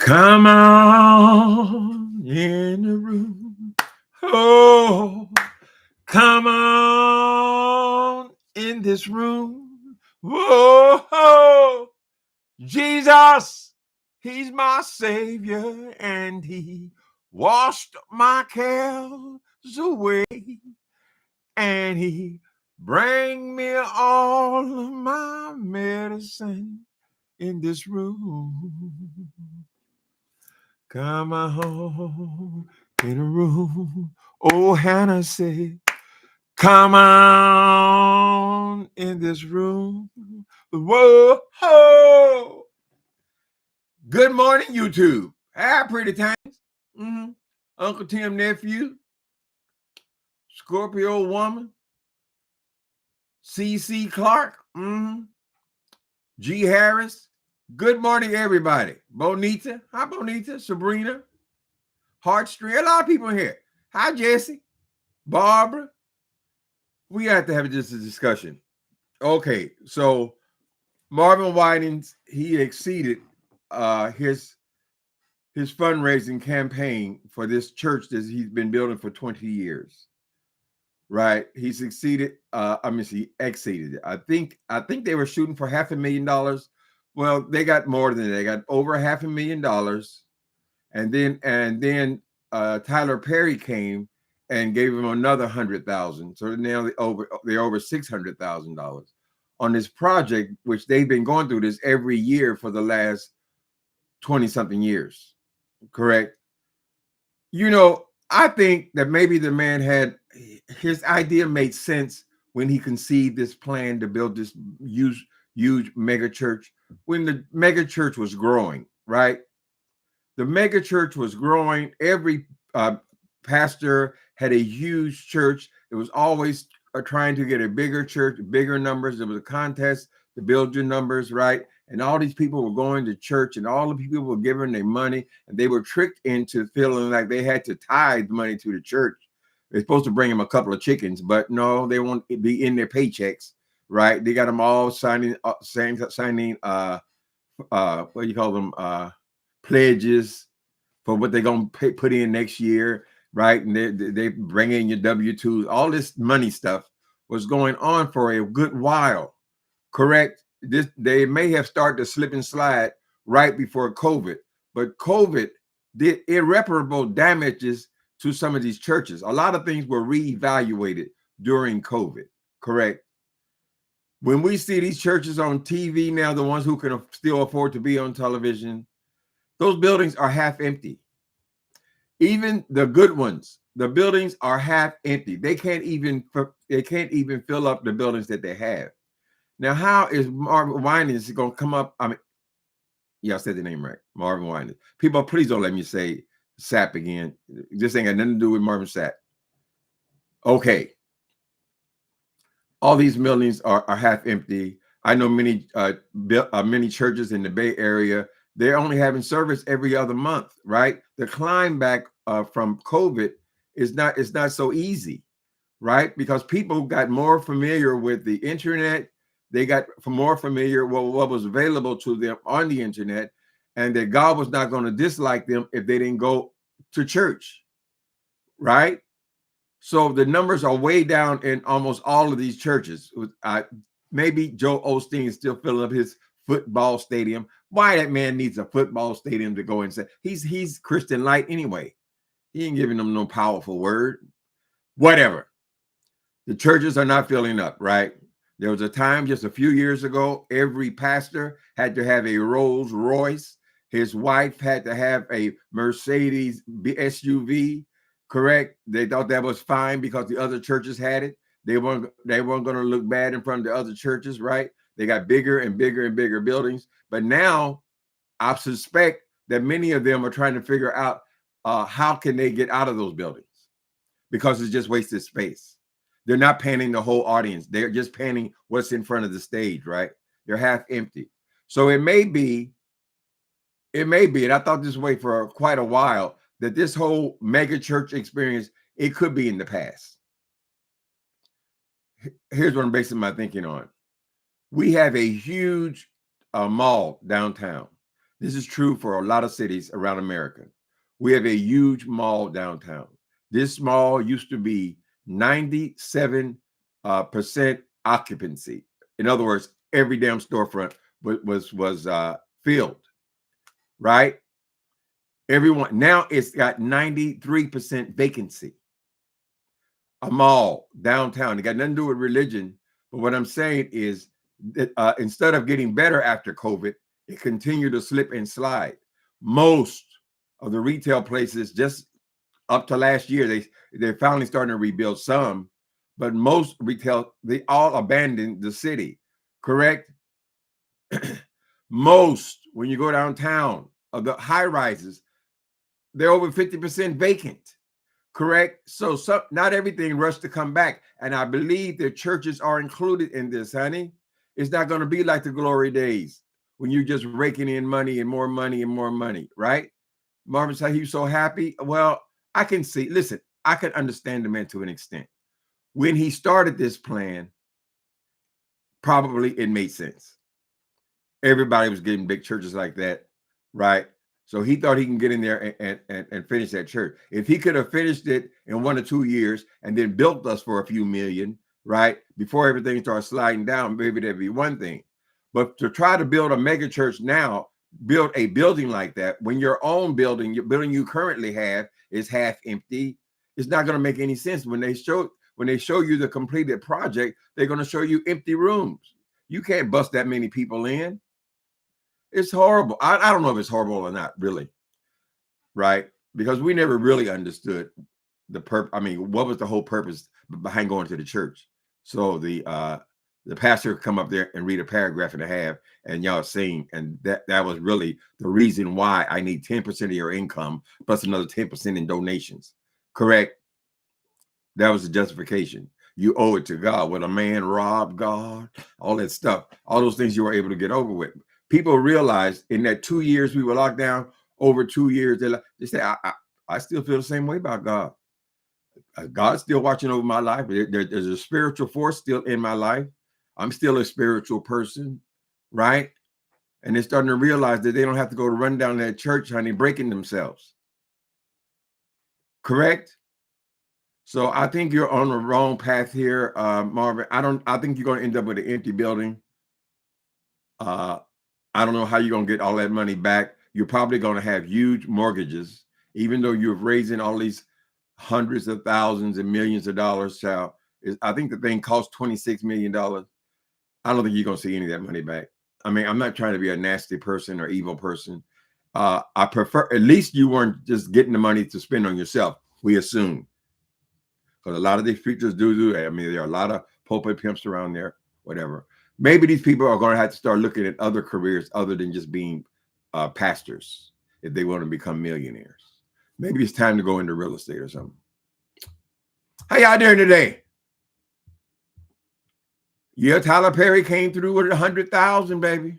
Come on in the room. Oh, come on in this room. Whoa, Jesus, he's my savior, and he washed my cares away, and he bring me all of my medicine in this room. Come on in a room. Oh, Hannah said, come on in this room. Whoa. Good morning, YouTube. Hi, pretty times. Uncle Tim nephew, Scorpio woman, C.C. Clark, G. Harris. Good morning, everybody. Bonita. Hi, Bonita. Sabrina. Heartstring. A lot of people in here. Hi, Jesse. Barbara. We have to have just a discussion. Okay, so Marvin Winans, he exceeded his fundraising campaign for this church that he's been building for 20 years. Right? He succeeded. He exceeded it. I think they were shooting for $500,000. Well, they got more than that. They got over $500,000. And then Tyler Perry came and gave him another $100,000. So now they're over $600,000 on this project, which they've been going through this every year for the last 20-something years. Correct? I think that maybe the man had his idea made sense when he conceived this plan to build this huge mega church when the mega church was growing, right? The mega church was growing. Every pastor had a huge church. It was always trying to get a bigger church, bigger numbers. There was a contest to build your numbers, right? And all these people were going to church, and all the people were giving their money, and they were tricked into feeling like they had to tithe money to the church. They're supposed to bring them a couple of chickens, but no, they won't be in their paychecks, right? They got them all signing what do you call them? Pledges for what they're going to put in next year, right? And they bring in your W-2s. All this money stuff was going on for a good while, correct? They may have started to slip and slide right before COVID, but COVID did irreparable damages to some of these churches. A lot of things were reevaluated during COVID, correct? When we see these churches on TV now, the ones who can still afford to be on television, those buildings are half empty. Even the good ones, the buildings are half empty. They can't even fill up the buildings that they have. Now, how is Marvin Winans going to come up? I said the name right, Marvin Winans. People, please don't let me say Sapp again. This ain't got nothing to do with Marvin Sapp. Okay. All these buildings are half empty. I know many churches in the Bay Area, they're only having service every other month, right? The climb back from COVID is not so easy, right? Because people got more familiar with the internet. They got more familiar with what was available to them on the internet, and that God was not going to dislike them if they didn't go to church, right? So the numbers are way down in almost all of these churches. Maybe Joe Osteen is still filling up his football stadium. Why that man needs a football stadium to go and say he's Christian light anyway. He ain't giving them no powerful word. Whatever. The churches are not filling up, right? There was a time just a few years ago, every pastor had to have a Rolls Royce. His wife had to have a Mercedes SUV. Correct? They thought that was fine because the other churches had it. They weren't going to look bad in front of the other churches, right? They got bigger and bigger and bigger buildings. But now I suspect that many of them are trying to figure out how can they get out of those buildings, because it's just wasted space. They're not panning the whole audience. They're just panning what's in front of the stage, right? They're half empty. So it may be It may be, and I thought this way for quite a while, that this whole mega church experience, it could be in the past. Here's what I'm basing my thinking on. We have a huge mall downtown. This is true for a lot of cities around America. We have a huge mall downtown. This mall used to be 97% occupancy. In other words, every damn storefront was filled, right? Everyone, now it's got 93% vacancy. A mall downtown. It got nothing to do with religion. But what I'm saying is that instead of getting better after COVID, it continued to slip and slide. Most of the retail places, just up to last year, they're finally starting to rebuild some, but most retail, they all abandoned the city, correct? Most, when you go downtown, of the high rises, they're over 50% vacant. Correct. So not everything rushed to come back. And I believe the churches are included in this, honey. It's not going to be like the glory days when you're just raking in money and more money and more money, right? Marvin said he was so happy. Well, I can see, listen, I can understand the man to an extent. When he started this plan, probably it made sense. Everybody was getting big churches like that, right? So he thought he can get in there and finish that church. If he could have finished it in 1 or 2 years and then built us for a few million, right, before everything starts sliding down, maybe that'd be one thing. But to try to build a mega church now, build a building like that, when your own building, your building you currently have is half empty, it's not going to make any sense. When they show you the completed project, they're going to show you empty rooms. You can't bust that many people in. It's horrible. I don't know if it's horrible or not, really, right? Because we never really understood the purpose. I mean, what was the whole purpose behind going to the church? So the pastor come up there and read a paragraph and a half, and y'all sing, and that was really the reason why I need 10% of your income plus another 10% in donations. Correct? That was the justification. You owe it to God. When a man robbed God, all that stuff, all those things you were able to get over with. People realized in that 2 years we were locked down, over 2 years, they say, I still feel the same way about God. God's still watching over my life. There's a spiritual force still in my life. I'm still a spiritual person, right? And they're starting to realize that they don't have to go to run down that church, honey, breaking themselves. Correct? So I think you're on the wrong path here, Marvin. I think you're going to end up with an empty building. I don't know how you're going to get all that money back. You're probably going to have huge mortgages, even though you're raising all these hundreds of thousands and millions of dollars, child. I think the thing cost $26 million. I don't think you're going to see any of that money back. I mean, I'm not trying to be a nasty person or evil person. I prefer, at least you weren't just getting the money to spend on yourself, we assume. Because a lot of these preachers do that. I mean, there are a lot of pulpit pimps around there, whatever. Maybe these people are going to have to start looking at other careers other than just being pastors if they want to become millionaires. Maybe it's time to go into real estate or something. How y'all doing today? Yeah, Tyler Perry came through with 100,000, baby.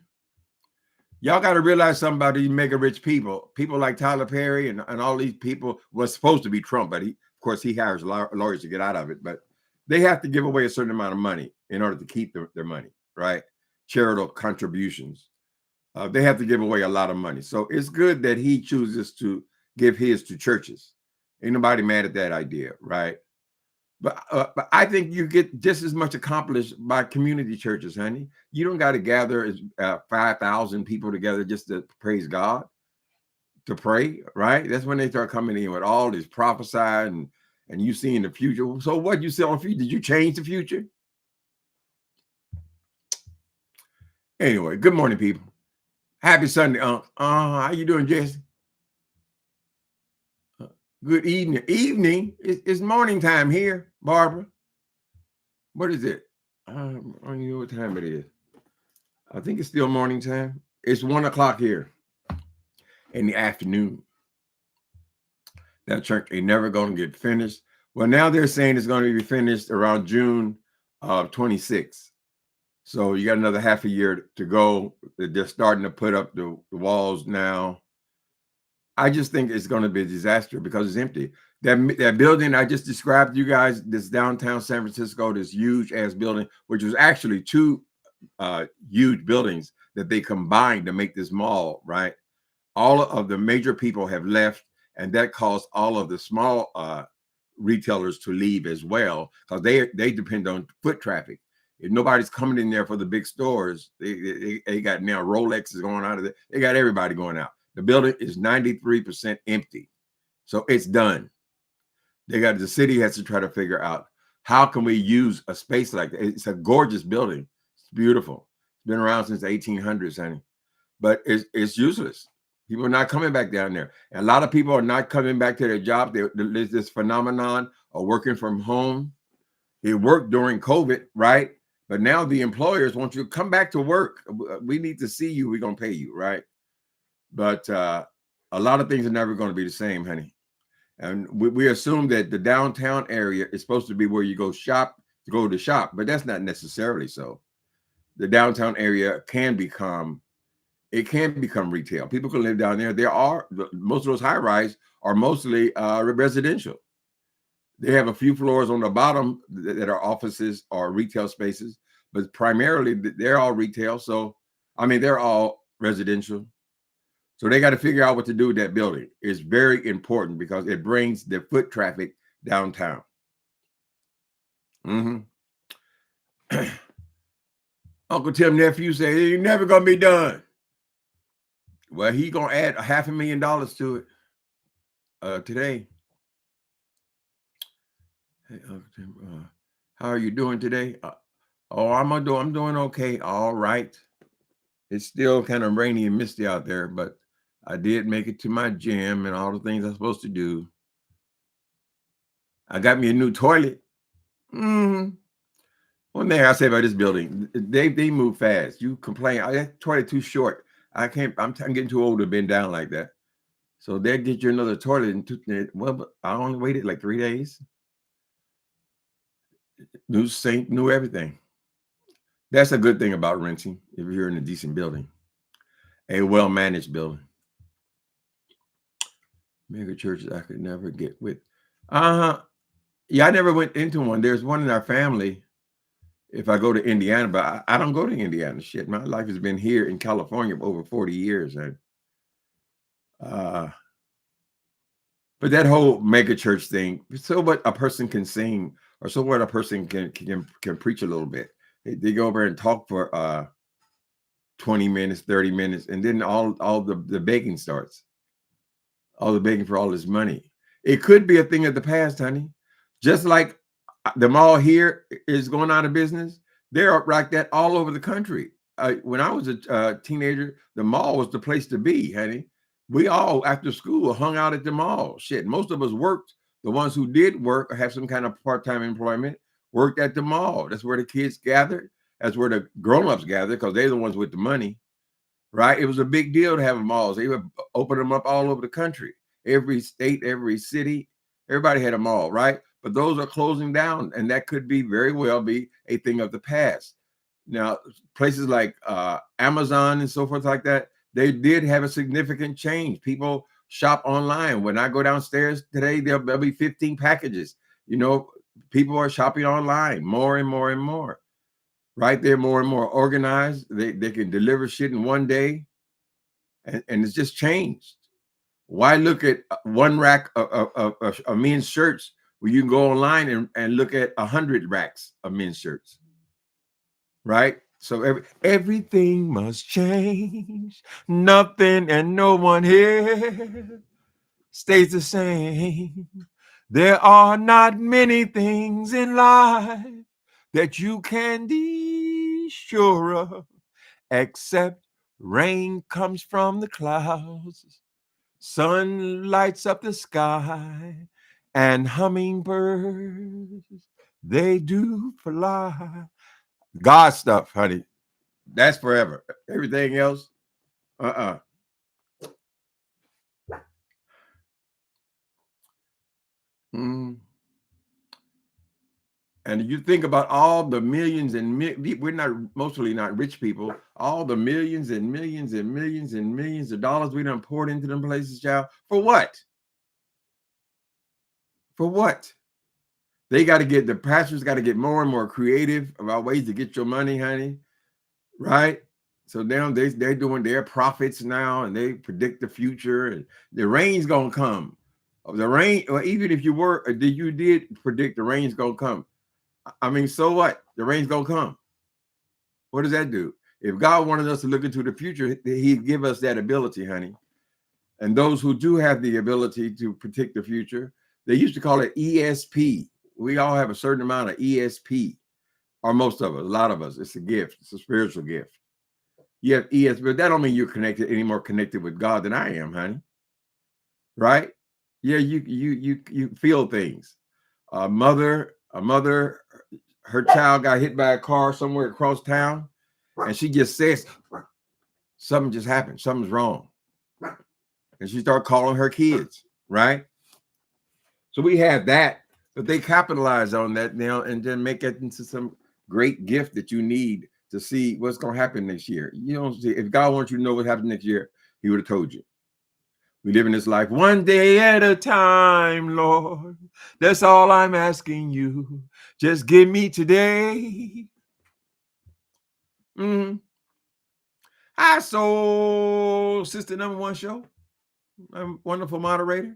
Y'all got to realize something about these mega rich people. People like Tyler Perry and all these people was supposed to be Trump, but of course, he hires lawyers to get out of it. But they have to give away a certain amount of money in order to keep their money, right? Charitable contributions. They have to give away a lot of money. So it's good that he chooses to give his to churches. Ain't nobody mad at that idea, right? But I think you get just as much accomplished by community churches, honey. You don't got to gather 5,000 people together just to praise God, to pray, right? That's when they start coming in with all this prophesying and you seeing the future. So what you see on the future? Did you change the future? Anyway, good morning, people. Happy Sunday, how you doing, Jesse? Good evening. Evening? It's morning time here, Barbara. What is it? I don't know what time it is. I think it's still morning time. It's 1 o'clock here in the afternoon. That church ain't never going to get finished. Well, now they're saying it's going to be finished around June of 26. So you got another half a year to go. They're starting to put up the walls now. I just think it's going to be a disaster because it's empty. That building I just described to you guys, this downtown San Francisco, this huge ass building, which was actually two huge buildings that they combined to make this mall, right? All of the major people have left, and that caused all of the small retailers to leave as well because they depend on foot traffic. If nobody's coming in there for the big stores, they got now Rolex is going out of it. They got everybody going out. The building is 93% empty, so it's done. The city has to try to figure out how can we use a space like that. It's a gorgeous building. It's beautiful. It's been around since the 1800s, honey, but it's useless. People are not coming back down there. And a lot of people are not coming back to their job. There's this phenomenon of working from home. It worked during COVID, right? But now the employers want you to come back to work. We need to see you. We're going to pay you, right? But a lot of things are never going to be the same, honey. And we assume that the downtown area is supposed to be where you go to shop, but that's not necessarily so. The downtown area can become retail. People can live down there. Most of those high rise are mostly residential. They have a few floors on the bottom that are offices or retail spaces, but primarily they're all retail. So, I mean, they're all residential. So they got to figure out what to do with that building. It's very important because it brings the foot traffic downtown. Mm-hmm. Uncle Tim nephew said, "You're never gonna be done." Well, he gonna add $500,000 to it today. Hey, Uncle Tim, how are you doing today? I'm doing okay. All right. It's still kind of rainy and misty out there, but I did make it to my gym and all the things I'm supposed to do. I got me a new toilet. Mm-hmm. One thing I say about this building, they move fast. You complain, that toilet too short. I can't. I'm getting too old to bend down like that. So they'll get you another toilet but I only waited like 3 days. New sink, new everything. That's a good thing about renting if you're in a decent building, a well-managed building. Mega churches I could never get with. Yeah, I never went into one. There's one in our family. If I go to Indiana, but I don't go to Indiana. Shit, my life has been here in California for over 40 years. And but that whole mega church thing, so what a person can sing, or so what a person can preach a little bit. They go over and talk for 20 minutes, 30 minutes, and then all the begging starts. All the begging for all this money. It could be a thing of the past, honey. Just like the mall here is going out of business, they're like that all over the country. When I was a teenager, the mall was the place to be, honey. We all, after school, hung out at the mall. Shit, most of us worked. The ones who did work or have some kind of part-time employment worked at the mall. That's where the kids gathered. That's where the grown-ups gathered because they're the ones with the money, right? It was a big deal to have malls. They would open them up all over the country. Every state, every city, everybody had a mall, right? But those are closing down, and that could be very well be a thing of the past. Now, places like Amazon and so forth like that, they did have a significant change. People shop online. When I go downstairs today, there'll be 15 packages. You know, people are shopping online more and more and more. Right? They're more and more organized. They can deliver shit in one day, and it's just changed. Why look at one rack of men's shirts when you can go online and look at 100 racks of men's shirts? Right? So everything must change. Nothing and no one here stays the same. There are not many things in life that you can be sure of, except rain comes from the clouds, sun lights up the sky, and hummingbirds, they do fly. God stuff, honey. That's forever. Everything else, uh-uh. And And you think about all the millions and we're not mostly not rich people, all the millions and millions and millions and millions of dollars we done poured into them places, child. For what? For what? They got to get, the pastors got to get more and more creative about ways to get your money, honey. Right? So now they're doing their profits now, and they predict the future, and the rain's gonna come. The rain, or even if you did predict the rain's gonna come. I mean, so what? The rain's gonna come. What does that do? If God wanted us to look into the future, He'd give us that ability, honey. And those who do have the ability to predict the future, they used to call it ESP. We all have a certain amount of ESP, or most of us, a lot of us. It's a gift. It's a spiritual gift. You have ESP, but that don't mean you're connected, any more connected with God than I am, honey. Right? Yeah, you feel things. A mother, her child got hit by a car somewhere across town, and she just says, something just happened, something's wrong. And she started calling her kids, right? So we have that, but they capitalize on that now and then make it into some great gift that you need to see what's going to happen next year. You don't see, if God wants you to know what happens next year, He would have told you. We live in this life one day at a time, Lord. That's all I'm asking you. Just give me today. Hi, Soul Sister Number One Show. I'm wonderful moderator.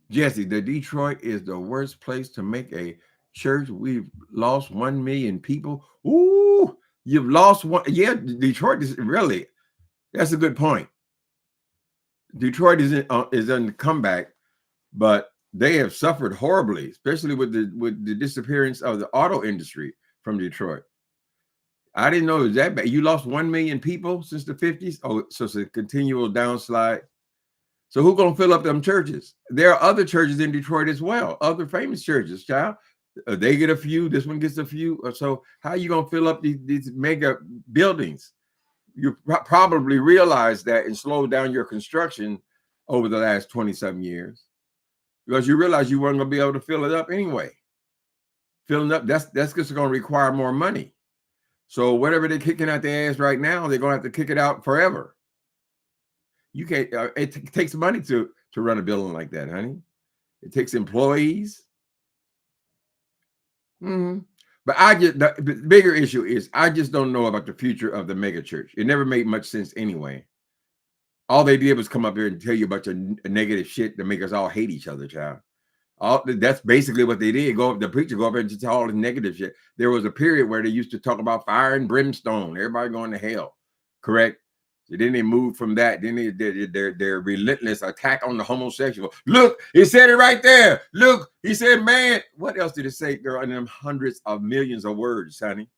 Jesse, the Detroit is the worst place to make a church. We've lost 1 million people. Ooh, you've lost one. Yeah, Detroit is really, that's a good point. Detroit is in the comeback, but they have suffered horribly, especially with the disappearance of the auto industry from Detroit. I didn't know it was that bad. You lost 1 million people since the 50s. Oh, so it's a continual downslide. So who's gonna fill up them churches? There are other churches in Detroit as well, other famous churches, child. They get a few, this one gets a few. So how are you gonna fill up these mega buildings? You probably realize that and slow down your construction over the last 27 years because you realize you weren't gonna be able to fill it up anyway. Filling up, that's just gonna require more money. So whatever they're kicking out their ass right now, they're gonna have to kick it out forever. You can't. It takes money to run a building like that, honey. It takes employees. But the bigger issue is I just don't know about the future of the mega church. It never made much sense anyway. All they did was come up here and tell you a bunch of negative shit to make us all hate each other, child. That's basically what they did. The preacher go up there and just tell all the negative shit. There was a period where they used to talk about fire and brimstone, everybody going to hell, correct? So then they moved from that. Then their relentless attack on the homosexual. Look, he said it right there. Look, he said, man. What else did it say, girl? In them hundreds of millions of words, honey.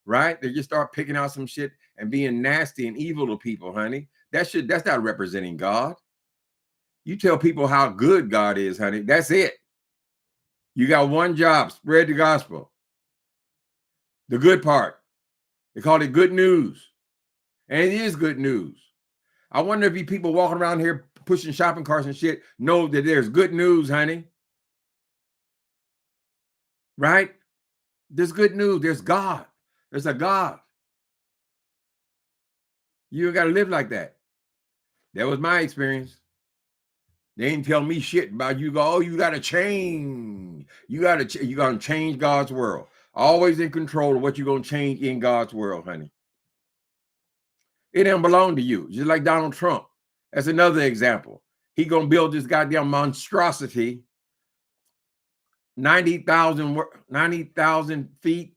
Right? They just start picking out some shit and being nasty and evil to people, honey. That's not representing God. You tell people how good God is, honey. That's it. You got one job: spread the gospel. The good part. They call it good news. And it is good news. I wonder if you people walking around here pushing shopping carts and shit know that there's good news, honey. Right? There's good news. There's God. There's a God. You got to live like that. That was my experience. They didn't tell me shit about you. Oh, you got to change. You got to change God's world. Always in control of what you're going to change in God's world, honey. It don't belong to you. Just like Donald Trump. That's another example. He going to build this goddamn monstrosity, 90,000 feet.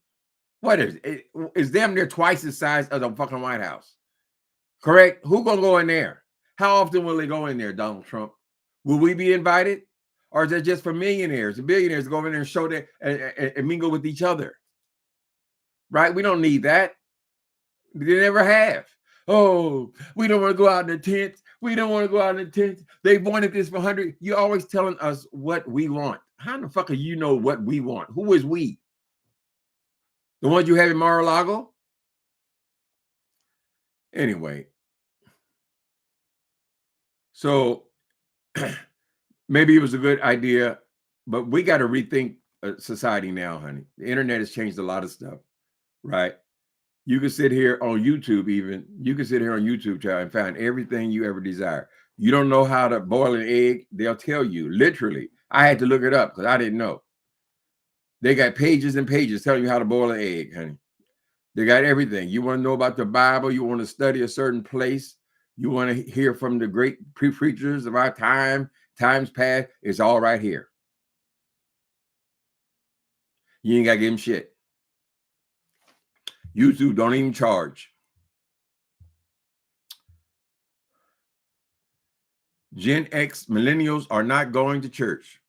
What is it? It's damn near twice the size of the fucking White House. Correct? Who going to go in there? How often will they go in there, Donald Trump? Will we be invited? Or is that just for millionaires? The billionaires to go in there and show that and mingle with each other. Right? We don't need that. They never have. Oh, we don't want to go out in the tents. We don't want to go out in the tents. They wanted this for 100. You're always telling us what we want. How the fuck do you know what we want? Who is we? The ones you have in Mar-a-Lago? Anyway. So maybe it was a good idea but we got to rethink society now, honey. The internet has changed a lot of stuff, right? You can sit here on YouTube, even you can sit here on YouTube, child, and find everything you ever desire. You don't know how to boil an egg, they'll tell you literally. I had to look it up because I didn't know. They got pages and pages telling you how to boil an egg, honey. They got everything. You want to know about the Bible, you want to study a certain place, you want to hear from the great preachers of our times past, it's all right here. You ain't got to give them shit. YouTube don't even charge. Gen X millennials are not going to church.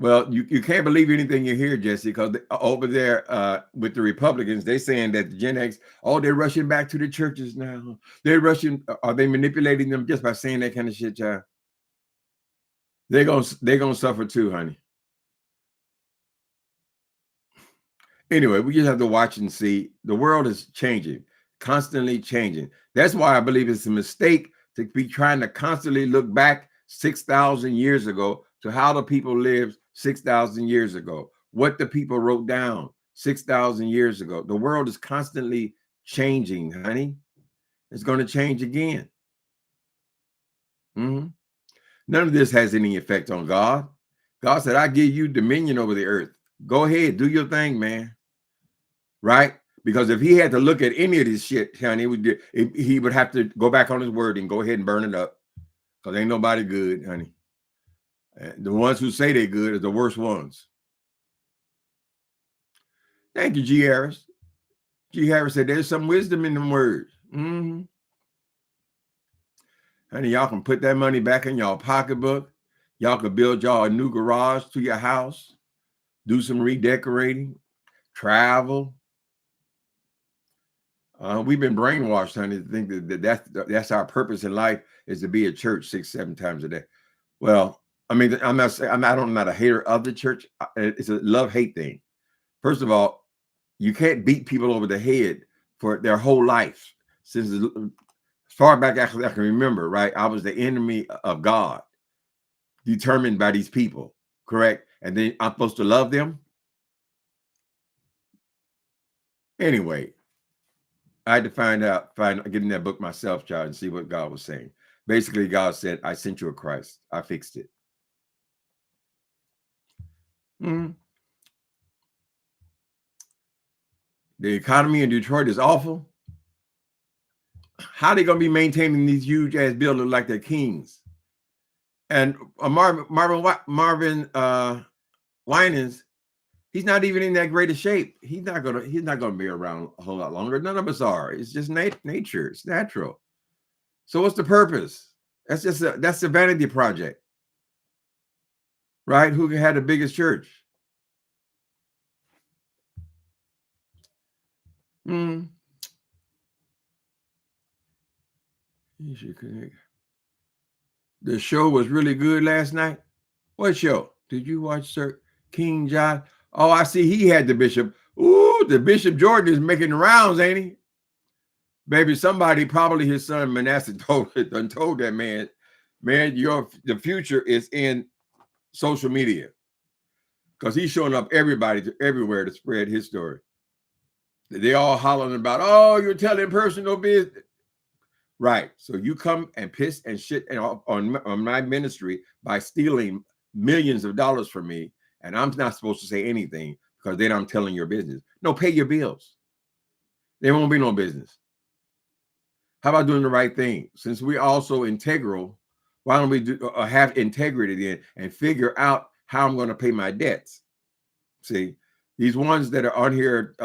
Well, you can't believe anything you hear, Jesse, because over there with the Republicans, they're saying that the Gen X, they're rushing back to the churches now. They're rushing. Are they manipulating them just by saying that kind of shit, child? They're gonna suffer too, honey. Anyway, we just have to watch and see. The world is changing, constantly changing. That's why I believe it's a mistake to be trying to constantly look back 6,000 years ago to how the people lived 6,000 years ago, what the people wrote down 6,000 years ago. The world is constantly changing, honey. It's going to change again. None of this has any effect on God. God said, I give you dominion over the earth. Go ahead, do your thing, man. Right? Because if he had to look at any of this shit, honey, he would have to go back on his word and go ahead and burn it up. Because ain't nobody good, honey. And the ones who say they're good are the worst ones. Thank you, G. Harris. G. Harris said there's some wisdom in them words. Honey, y'all can put that money back in y'all pocketbook. Y'all could build y'all a new garage to your house, do some redecorating, travel. We've been brainwashed, honey, to think that's our purpose in life is to be at church 6-7 times a day. Well, I mean, I'm not a hater of the church. It's a love-hate thing. First of all, you can't beat people over the head for their whole life. Since as far back as I can remember, right? I was the enemy of God, determined by these people, correct? And then I'm supposed to love them? Anyway, I had to get in that book myself, child, and see what God was saying. Basically, God said, I sent you a Christ. I fixed it. The economy in Detroit is awful. How are they going to be maintaining these huge ass buildings like they're kings? And Marvin Winans, he's not even in that great a shape. He's not gonna be around a whole lot longer. None of us are. It's just nature. It's natural. So what's the purpose? That's the vanity project, right? Who had the biggest church? You should connect. The show was really good last night. What show? Did you watch Sir King John? Oh, I see he had the bishop. Ooh, the Bishop Jordan is making the rounds, ain't he? Baby, somebody, probably his son Manasseh, told that man, the future is in social media. Because he's showing up everywhere to spread his story. They all hollering about, oh, you're telling personal business. Right. So you come and piss and shit on my ministry by stealing millions of dollars from me, and I'm not supposed to say anything because then I'm telling your business. No, pay your bills. There won't be no business. How about doing the right thing? Since we're also integral, why don't we have integrity then and figure out how I'm going to pay my debts? See, these ones that are on here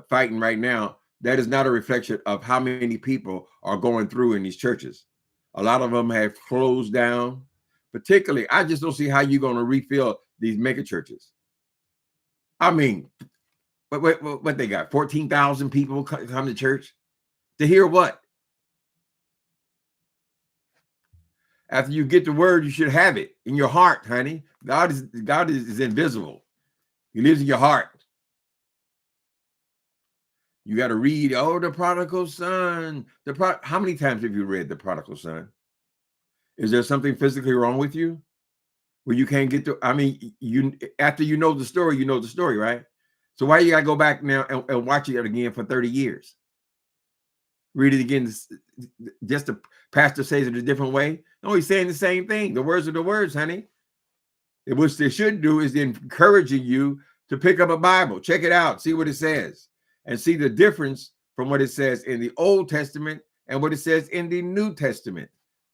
fighting right now, that is not a reflection of how many people are going through in these churches. A lot of them have closed down. Particularly, I just don't see how you're going to refill these mega churches. I mean, what they got? 14,000 people come to church to hear what? After you get the word, you should have it in your heart, honey. God is invisible. He lives in your heart. You got to read, the prodigal son. How many times have you read the prodigal son? Is there something physically wrong with you? where you can't get to. I mean, you after you know the story, right? So why you gotta go back now and watch it again for 30 years? Read it again, just the pastor says it a different way. No, he's saying the same thing. The words are the words, honey. And what they should do is encouraging you to pick up a Bible, check it out, see what it says, and see the difference from what it says in the Old Testament and what it says in the New Testament,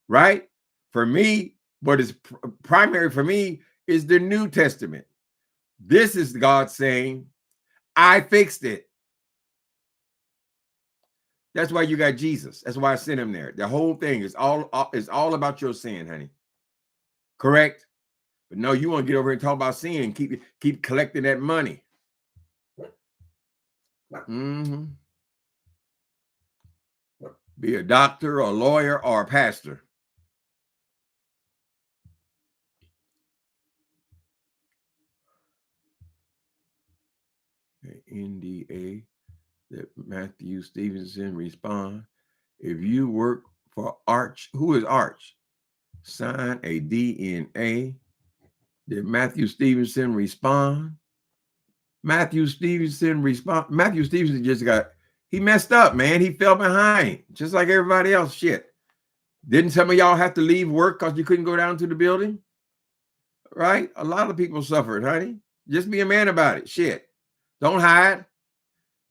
right? For me, what is primary for me is the New Testament. This is God saying, I fixed it. That's why you got Jesus. That's why I sent him there. The whole thing is all about your sin, honey. Correct? But no, you want to get over here and talk about sin, keep collecting that money. Be a doctor, a lawyer, or a pastor. NDA that Matthew Stevenson respond. If you work for Arch, who is Arch? Sign a DNA. Did Matthew Stevenson respond? Matthew Stevenson he messed up, man. He fell behind, just like everybody else. Shit. Didn't some of y'all have to leave work because you couldn't go down to the building? Right? A lot of people suffered, honey. Just be a man about it. Shit. Don't hide.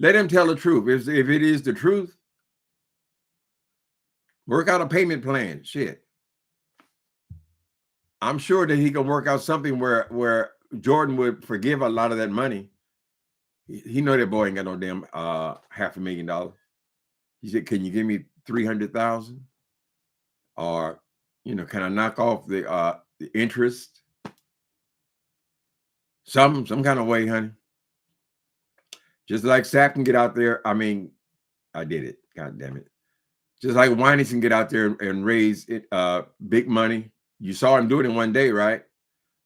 Let him tell the truth. If it is the truth, work out a payment plan. Shit. I'm sure that he can work out something where Jordan would forgive a lot of that money. He know that boy ain't got no damn $500,000. He said, "Can you give me 300,000? Or, can I knock off the interest? Some kind of way, honey. Just like Sapp can get out there. I mean, I did it. God damn it. Just like Winans can get out there and raise big money. You saw him do it in one day, right?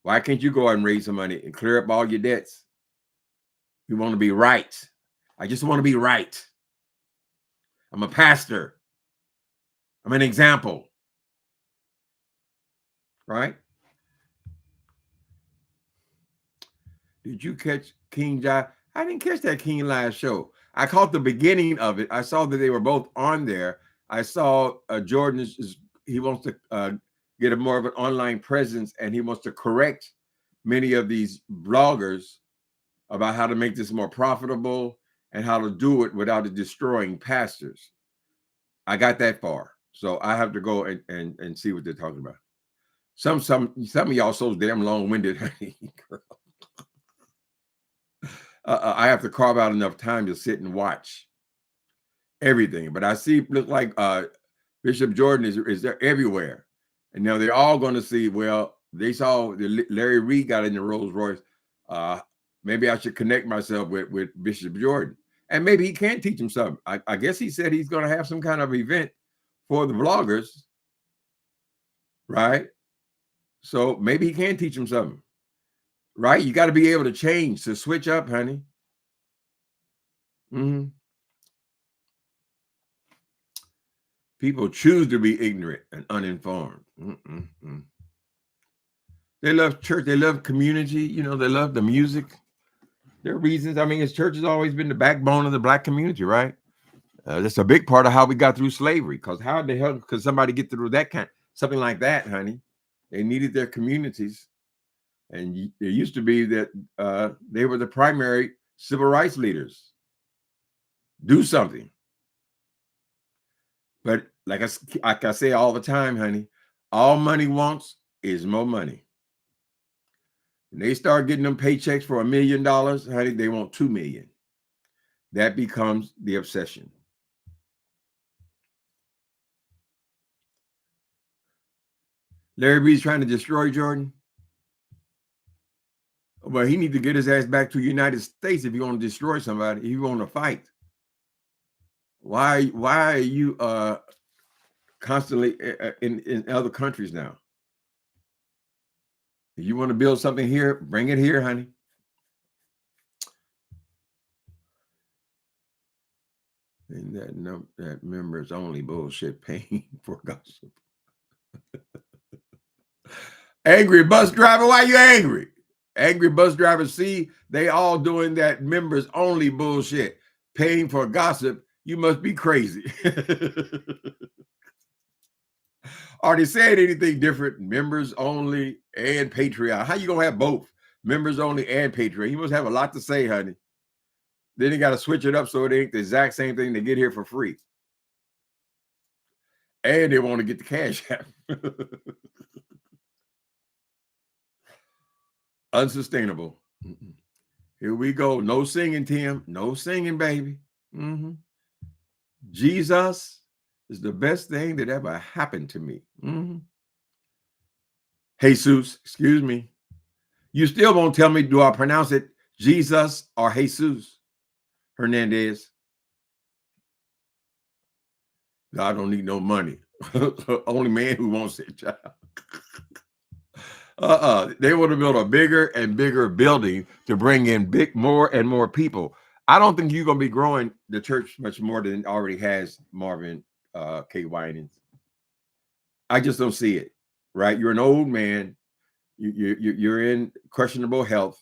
Why can't you go out and raise some money and clear up all your debts? You want to be right. I just want to be right. I'm a pastor. I'm an example. Right? Did you catch King Jai? I didn't catch that King Live show. I caught the beginning of it. I saw that they were both on there. I saw Jordan he wants to get a more of an online presence, and he wants to correct many of these bloggers about how to make this more profitable and how to do it without it destroying pastors. I got that far, so I have to go and see what they're talking about. Some of y'all so damn long-winded. I have to carve out enough time to sit and watch everything. But I look like Bishop Jordan is there everywhere, and now they're all going to see. Well, they saw Larry Reed got in the Rolls Royce. Maybe I should connect myself with Bishop Jordan, and maybe he can teach him something. I guess he said he's going to have some kind of event for the vloggers, right? So maybe he can teach him something, right? You got to be able to change, to switch up, honey. People choose to be ignorant and uninformed. They love church. They love community. They love the music. There are reasons. I mean, his church has always been the backbone of the Black community, right? That's a big part of how we got through slavery. Because how the hell could somebody get through something like that, honey? They needed their communities. And there used to be that they were the primary civil rights leaders. Do something. But like I say all the time, honey, all money wants is more money. When they start getting them paychecks for $1 million, honey, they want 2 million. That becomes the obsession. Larry Reed's trying to destroy Jordan. Well, he needs to get his ass back to the United States if you want to destroy somebody, if you want to fight. Why are you constantly in other countries now? If you want to build something here, bring it here, honey. And that members only bullshit, paying for gossip. Angry bus driver, why you angry? Angry bus driver, see, they all doing that members only bullshit. Paying for gossip, you must be crazy. Are they saying anything different? Members only and Patreon. How you gonna have both? Members only and Patreon. You must have a lot to say, honey. Then you got to switch it up so it ain't the exact same thing. They get here for free. And they want to get the cash out. Unsustainable. Here we go. No singing, Tim. No singing, baby. Jesus is the best thing that ever happened to me. Jesus, excuse me. You still won't tell me, do I pronounce it Jesus or Jesus Hernandez? God don't need no money. Only man who wants it, child. They want to build a bigger and bigger building to bring in more and more people. I don't think you're going to be growing the church much more than it already has, Marvin K. Winans. I just don't see it, right? You're an old man. You're in questionable health.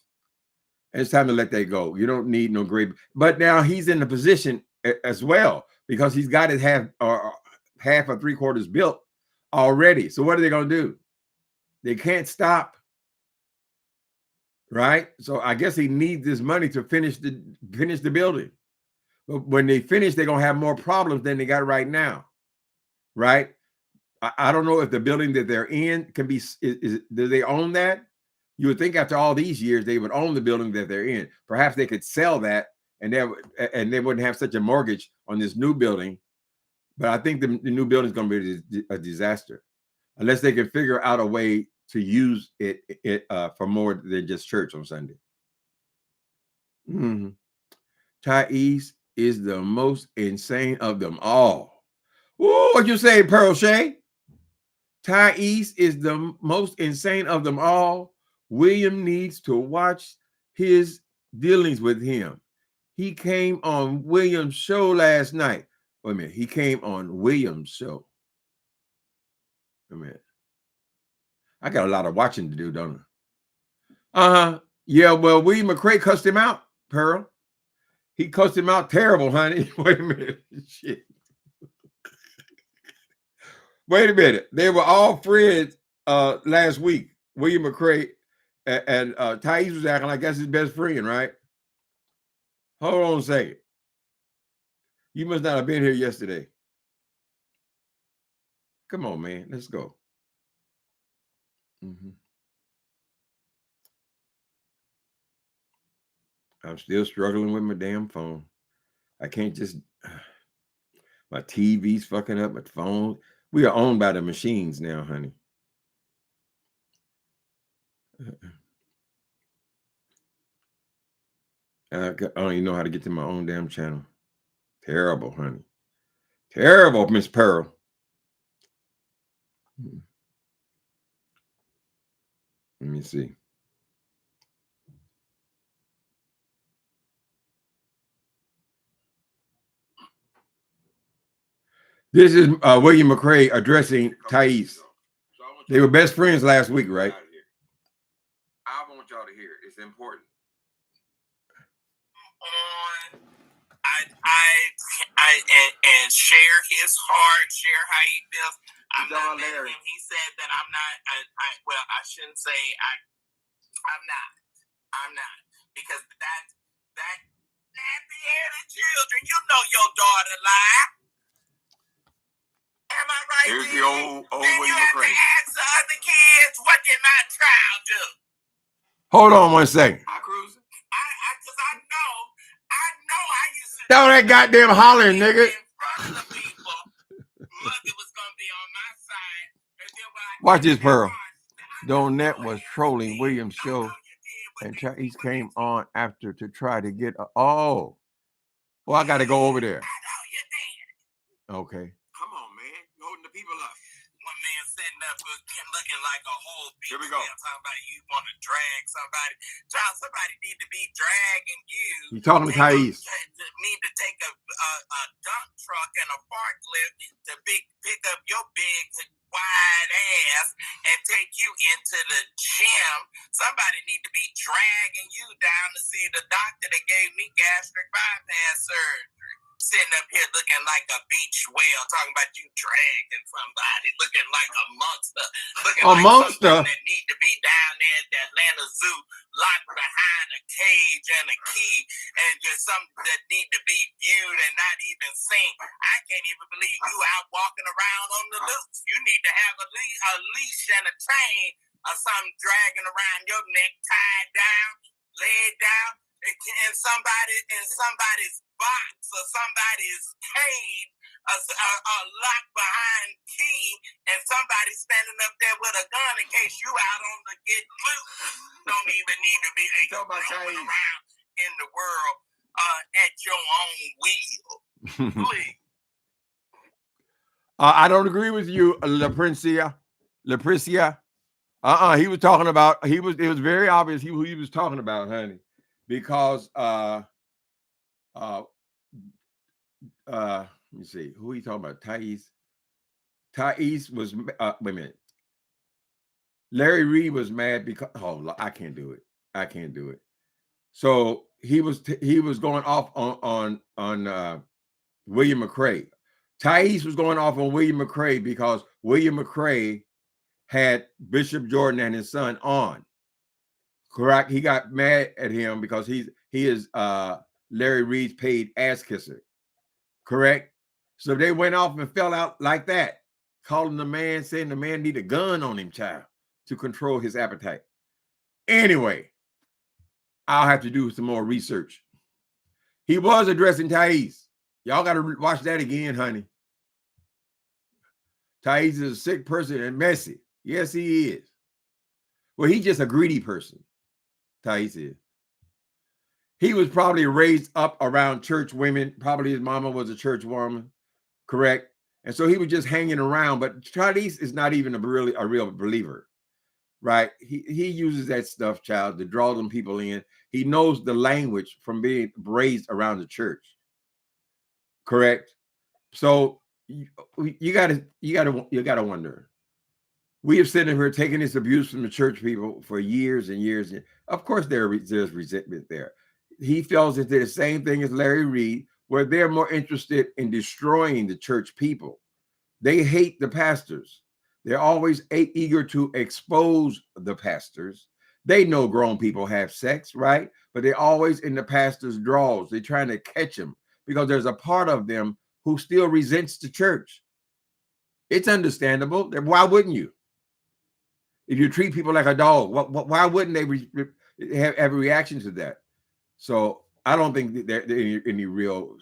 And it's time to let that go. You don't need no great. But now he's in the position as well because he's got his half or 3/4 built already. So what are they going to do? They can't stop, right? So I guess he needs this money to finish the building. But when they finish, they're gonna have more problems than they got right now, right? I don't know if the building that they're in can be. Do they own that? You would think after all these years they would own the building that they're in. Perhaps they could sell that, and they wouldn't have such a mortgage on this new building. But I think the new building is going to be a disaster unless they can figure out a way to use it for more than just church on Sunday. Thais is the most insane of them all. Ooh, what you say, Pearl Shay? Thais is the most insane of them all. William needs to watch his dealings with him. He came on William's show last night. Wait a minute. He came on William's show. Wait a minute. I got a lot of watching to do, don't I? Yeah, well, William McCray cussed him out, Pearl. He cussed him out terrible, honey. Wait a minute. Shit. Wait a minute. They were all friends last week. William McCray and Thais was acting like that's his best friend, right? Hold on a second. You must not have been here yesterday. Come on, man. Let's go. I'm still struggling with my damn phone. I can't just... My TV's fucking up, my phone. We are owned by the machines now, honey. I don't even know how to get to my own damn channel. Terrible, honey. Terrible, Miss Pearl. Let me see. This is William McCray addressing Thais. They were best friends last week, right? I want y'all to hear it. It's important. And share his heart, share how he feels. I'm not mad at him. He said that I'm not. Well, I shouldn't say I'm not because that nappy-headed children. You know your daughter lie. Am I right? Here's the old William McCray. You have to ask the other kids, what did my child do? Hold on one second. Because I know I used to. Don't that goddamn hollering, nigga. Watch this, Pearl. Donette was trolling William's show, and Thais came on after to try to get well, I got to go over there. Okay. Come on, man. You're holding the people up. One man sitting up looking like a whole beast. Here we go. Somebody you want to drag somebody. Child, somebody need to be dragging you. You talking to Thais? Need to take a dump truck and a forklift to pick up your big wide ass and take you into the gym. Somebody need to be dragging you down to see the doctor that gave me gastric bypass surgery. Sitting up here looking like a beach whale, talking about you dragging somebody, looking like a monster, looking like something that need to be down there at the Atlanta Zoo, locked behind a cage and a key, and just something that need to be viewed and not even seen. I can't even believe you out walking around on the loose. You need to have a leash and a chain or something dragging around your neck, tied down, laid down, in somebody's box or somebody's cage, a locked behind key, and somebody standing up there with a gun in case you out on the get loose. Don't even need to be roaming around in the world at your own will. Please. I don't agree with you, Lepricia. He was talking about, it was very obvious who he was talking about, honey. Because let me see, who are you talking about? Thais was wait a minute. Larry Reed was mad because I can't do it. So he was going off on William McCrae. Thais was going off on William McCrae because William McCrae had Bishop Jordan and his son on. Correct. He got mad at him because he is Larry Reed's paid ass kisser. Correct. So they went off and fell out like that, calling the man, saying the man need a gun on him, child, to control his appetite. Anyway, I'll have to do some more research. He was addressing Thais. Y'all got to watch that again, honey. Thais is a sick person and messy. Yes, he is. Well, he's just a greedy person. Thais is. He was probably raised up around church women. Probably his mama was a church woman, correct? And so he was just hanging around. But Thais is not even a real believer, right? He uses that stuff, child, to draw them people in. He knows the language from being raised around the church, correct? So you gotta wonder. We have sitting here taking this abuse from the church people for years and years. Of course, there's resentment there. He falls into the same thing as Larry Reed, where they're more interested in destroying the church people. They hate the pastors. They're always eager to expose the pastors. They know grown people have sex, right? But they're always in the pastor's draws. They're trying to catch them because there's a part of them who still resents the church. It's understandable. Why wouldn't you? If you treat people like a dog, why wouldn't they have a reaction to that? So I don't think they're any real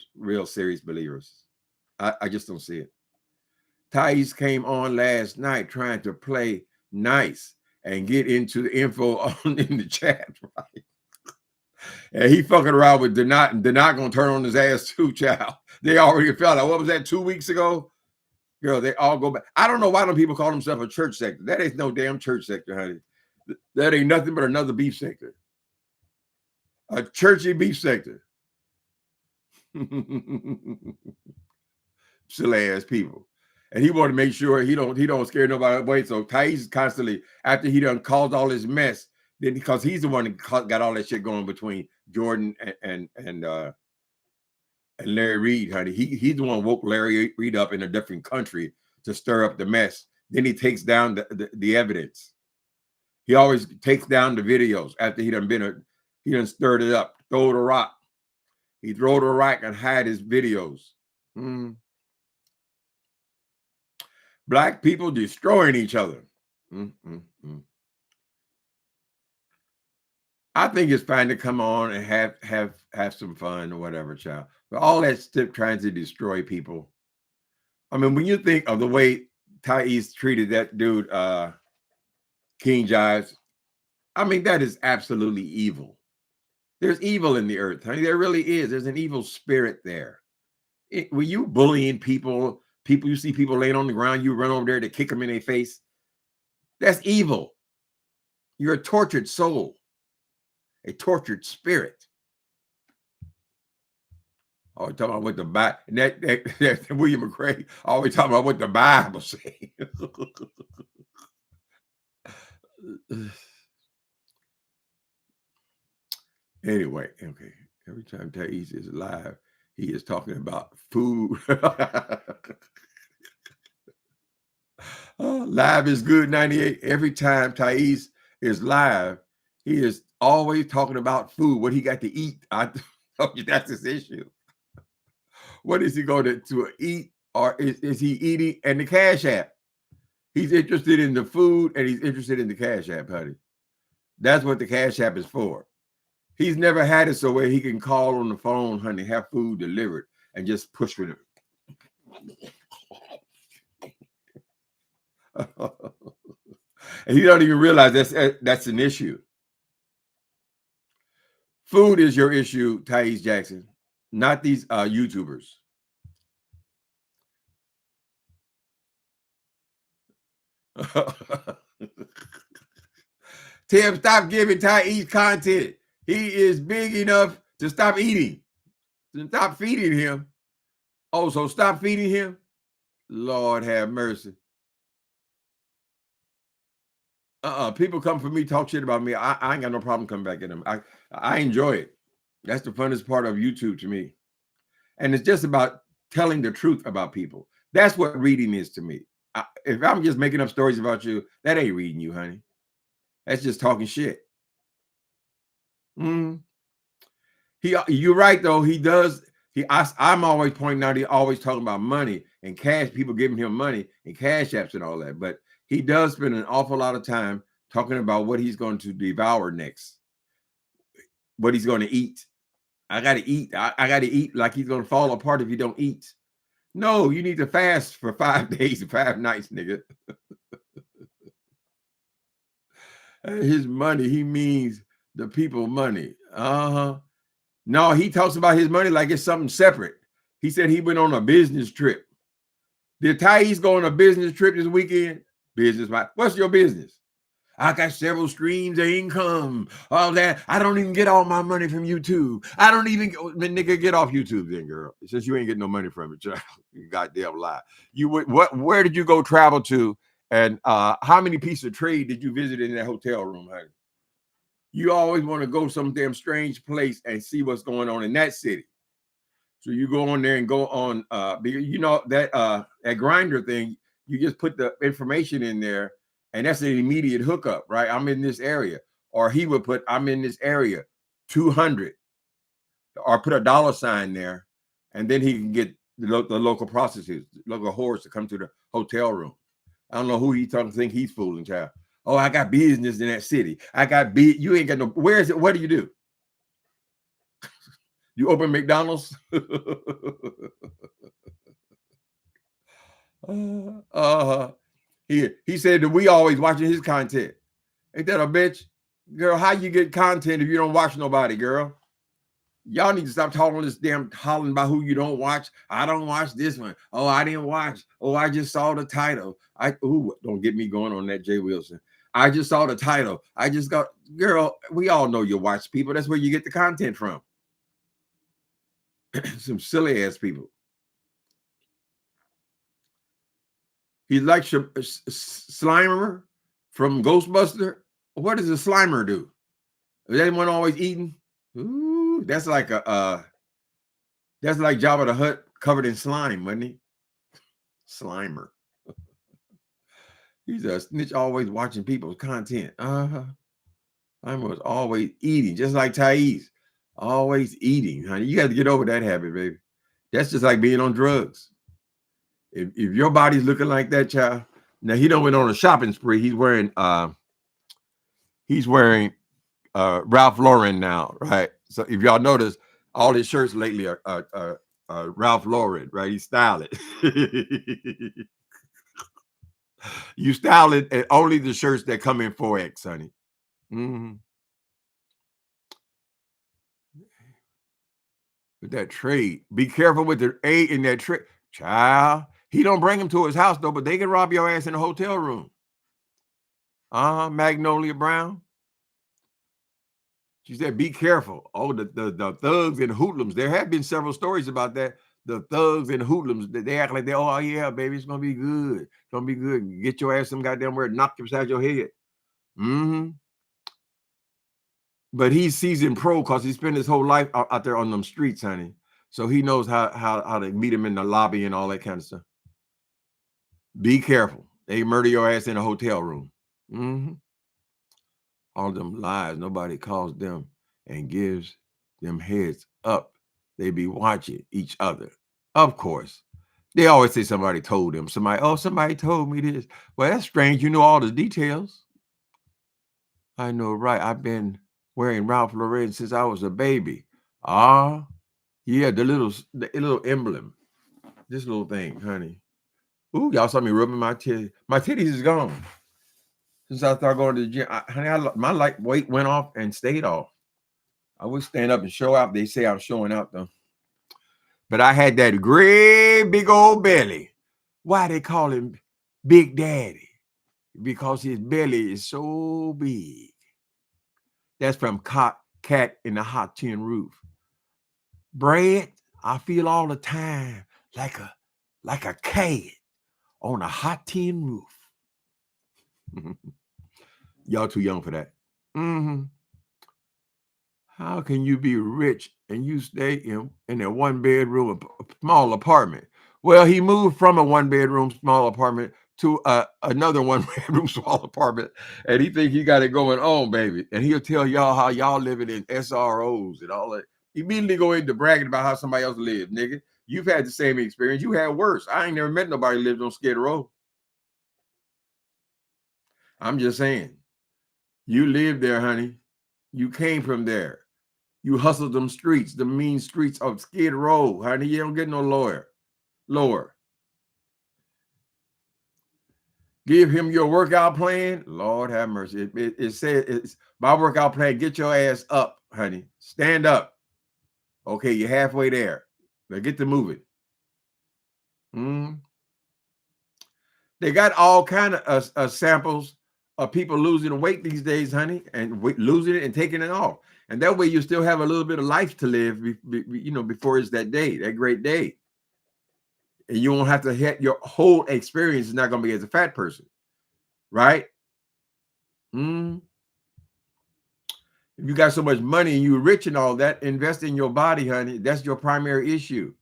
serious believers. I just don't see it. Thais came on last night trying to play nice and get into the info in the chat, right? And he fucking around with Denot, and Denot gonna turn on his ass too, child. They already felt like, what was that, 2 weeks ago? Girl, they all go back. I don't know why don't people call themselves a church sector. That ain't no damn church sector, honey. That ain't nothing but another beef sector. A churchy beef sector. Silly ass people. And he wanted to make sure he don't scare nobody away. So Thais constantly, after he done caused all this mess, then because he's the one that got all that shit going between Jordan and Larry Reed, honey. He's the one woke Larry Reed up in a different country to stir up the mess. Then he takes down the evidence. He always takes down the videos after he done stirred it up, throw the rock. He throw the rock and hide his videos. Black people destroying each other. I think it's fine to come on and have some fun or whatever, child. But all that stuff trying to destroy people. I mean, when you think of the way Thais treated that dude, King Jives, I mean, that is absolutely evil. There's evil in the earth, honey. There really is. There's an evil spirit there. When you bullying people, you see people laying on the ground, you run over there to kick them in their face. That's evil. You're a tortured soul, a tortured spirit. Always talking about what the Bible, that William McCrae always talking about what the Bible says. Anyway, okay. Every time Thais is live, he is talking about food. Live is good 98. Every time Thais is live, he is always talking about food, what he got to eat. I told you that's his issue. What is he going to eat, or is he eating? And the Cash App. He's interested in the food and he's interested in the Cash App, honey. That's what the Cash App is for. He's never had it so where he can call on the phone, honey, have food delivered, and just push with it. And he don't even realize that's an issue. Food is your issue, Thais Jackson, not these YouTubers. Tim, stop giving Thais content. He is big enough to stop eating. Stop feeding him. Oh, so stop feeding him? Lord have mercy. People come for me, talk shit about me. I ain't got no problem coming back at them. I enjoy it. That's the funnest part of YouTube to me. And it's just about telling the truth about people. That's what reading is to me. If I'm just making up stories about you, that ain't reading you, honey. That's just talking shit. You're right though. He does. I'm always pointing out. He always talking about money and cash. People giving him money and cash apps and all that. But he does spend an awful lot of time talking about what he's going to devour next, what he's going to eat. I got to eat. I got to eat like he's going to fall apart if you don't eat. No, you need to fast for 5 days and 5 nights, nigga. His money, he means the people money. No, he talks about his money like it's something separate. He said he went on a business trip. Did Thais go on a business trip this weekend? Business, what's your business? I got several streams of income. All that. I don't even get all my money from YouTube. I don't even, nigga, get off YouTube then, girl. Since you ain't getting no money from it, you goddamn lie. Where did you go travel to? And how many pieces of trade did you visit in that hotel room, honey? You always want to go some damn strange place and see what's going on in that city. So you go on there and go on, you know, that Grindr thing, you just put the information in there and that's an immediate hookup, right? I'm in this area. Or he would put, I'm in this area, 200. Or put a $sign there. And then he can get the local prostitutes, local whores to come to the hotel room. I don't know who he think he's fooling, child. Oh, I got business in that city. I got you ain't got no, where is it? What do you do? You open McDonald's? He said that we always watching his content. Ain't that a bitch? Girl, how you get content if you don't watch nobody, girl? Y'all need to stop talking this damn hollering about who you don't watch. I don't watch this one. Oh, I didn't watch. Oh, I just saw the title. Don't get me going on that, Jay Wilson. I just saw the title. I just got, girl, we all know you watch people. That's where you get the content from. Some silly ass people. He's like Slimer from Ghostbuster. What does a Slimer do? Is anyone always eating? Ooh, that's like Jabba the Hutt covered in slime, wasn't he? Slimer. He's a snitch, always watching people's content. Slimer was always eating, just like Thais. Always eating, honey. You got to get over that habit, baby. That's just like being on drugs. If your body's looking like that, child. Now he don't went on a shopping spree. He's wearing Ralph Lauren now, right? So if y'all notice, all his shirts lately are Ralph Lauren, right? He styled it. You style it and only the shirts that come in 4X, honey. With that trade, be careful with the A in that trade, child. He don't bring him to his house though, but they can rob your ass in the hotel room. Magnolia Brown. She said, be careful. Oh, the thugs and hoodlums. There have been several stories about that. The thugs and hoodlums, they act like oh yeah, baby, it's gonna be good. It's gonna be good. Get your ass some goddamn word, knock you upside your head. Mm-hmm. But he's seasoned pro because he spent his whole life out there on them streets, honey. So he knows how to meet him in the lobby and all that kind of stuff. Be careful. They murder your ass in a hotel room. Mm-hmm. All them lies. Nobody calls them and gives them heads up. They be watching each other. Of course. They always say somebody told them. Somebody told me this. Well, that's strange. You know all the details. I know, right? I've been wearing Ralph Lauren since I was a baby. Ah, yeah, the little emblem. This little thing, honey. Ooh, y'all saw me rubbing my titties. My titties is gone. Since I started going to the gym, my weight went off and stayed off. I would stand up and show out. They say I'm showing out though. But I had that great big old belly. Why they call him Big Daddy? Because his belly is so big. That's from Cat in the Hot Tin Roof. Bread, I feel all the time like a cat on a hot tin roof. Y'all too young for that. Mm-hmm. How can you be rich and you stay in a one-bedroom small apartment? Well, he moved from a one-bedroom small apartment to another one-bedroom small apartment, and he think he got it going on, baby. And he'll tell y'all how y'all living in SROs and all that. Immediately go into bragging about how somebody else lives, nigga. You've had the same experience. You had worse. I ain't never met nobody who lived on Skid Row. I'm just saying. You lived there, honey. You came from there. You hustled them streets, the mean streets of Skid Row, honey. You don't get no lower. Give him your workout plan. Lord have mercy. It says it's my workout plan. Get your ass up, honey. Stand up. Okay, you're halfway there. Now get to moving. They got all kind of samples of people losing weight these days, honey, and losing it and taking it off. And that way you still have a little bit of life to live, before it's that day, that great day. And you won't have to hit your whole experience is not going to be as a fat person, right? If you got so much money and you're rich and all that, invest in your body, honey. That's your primary issue.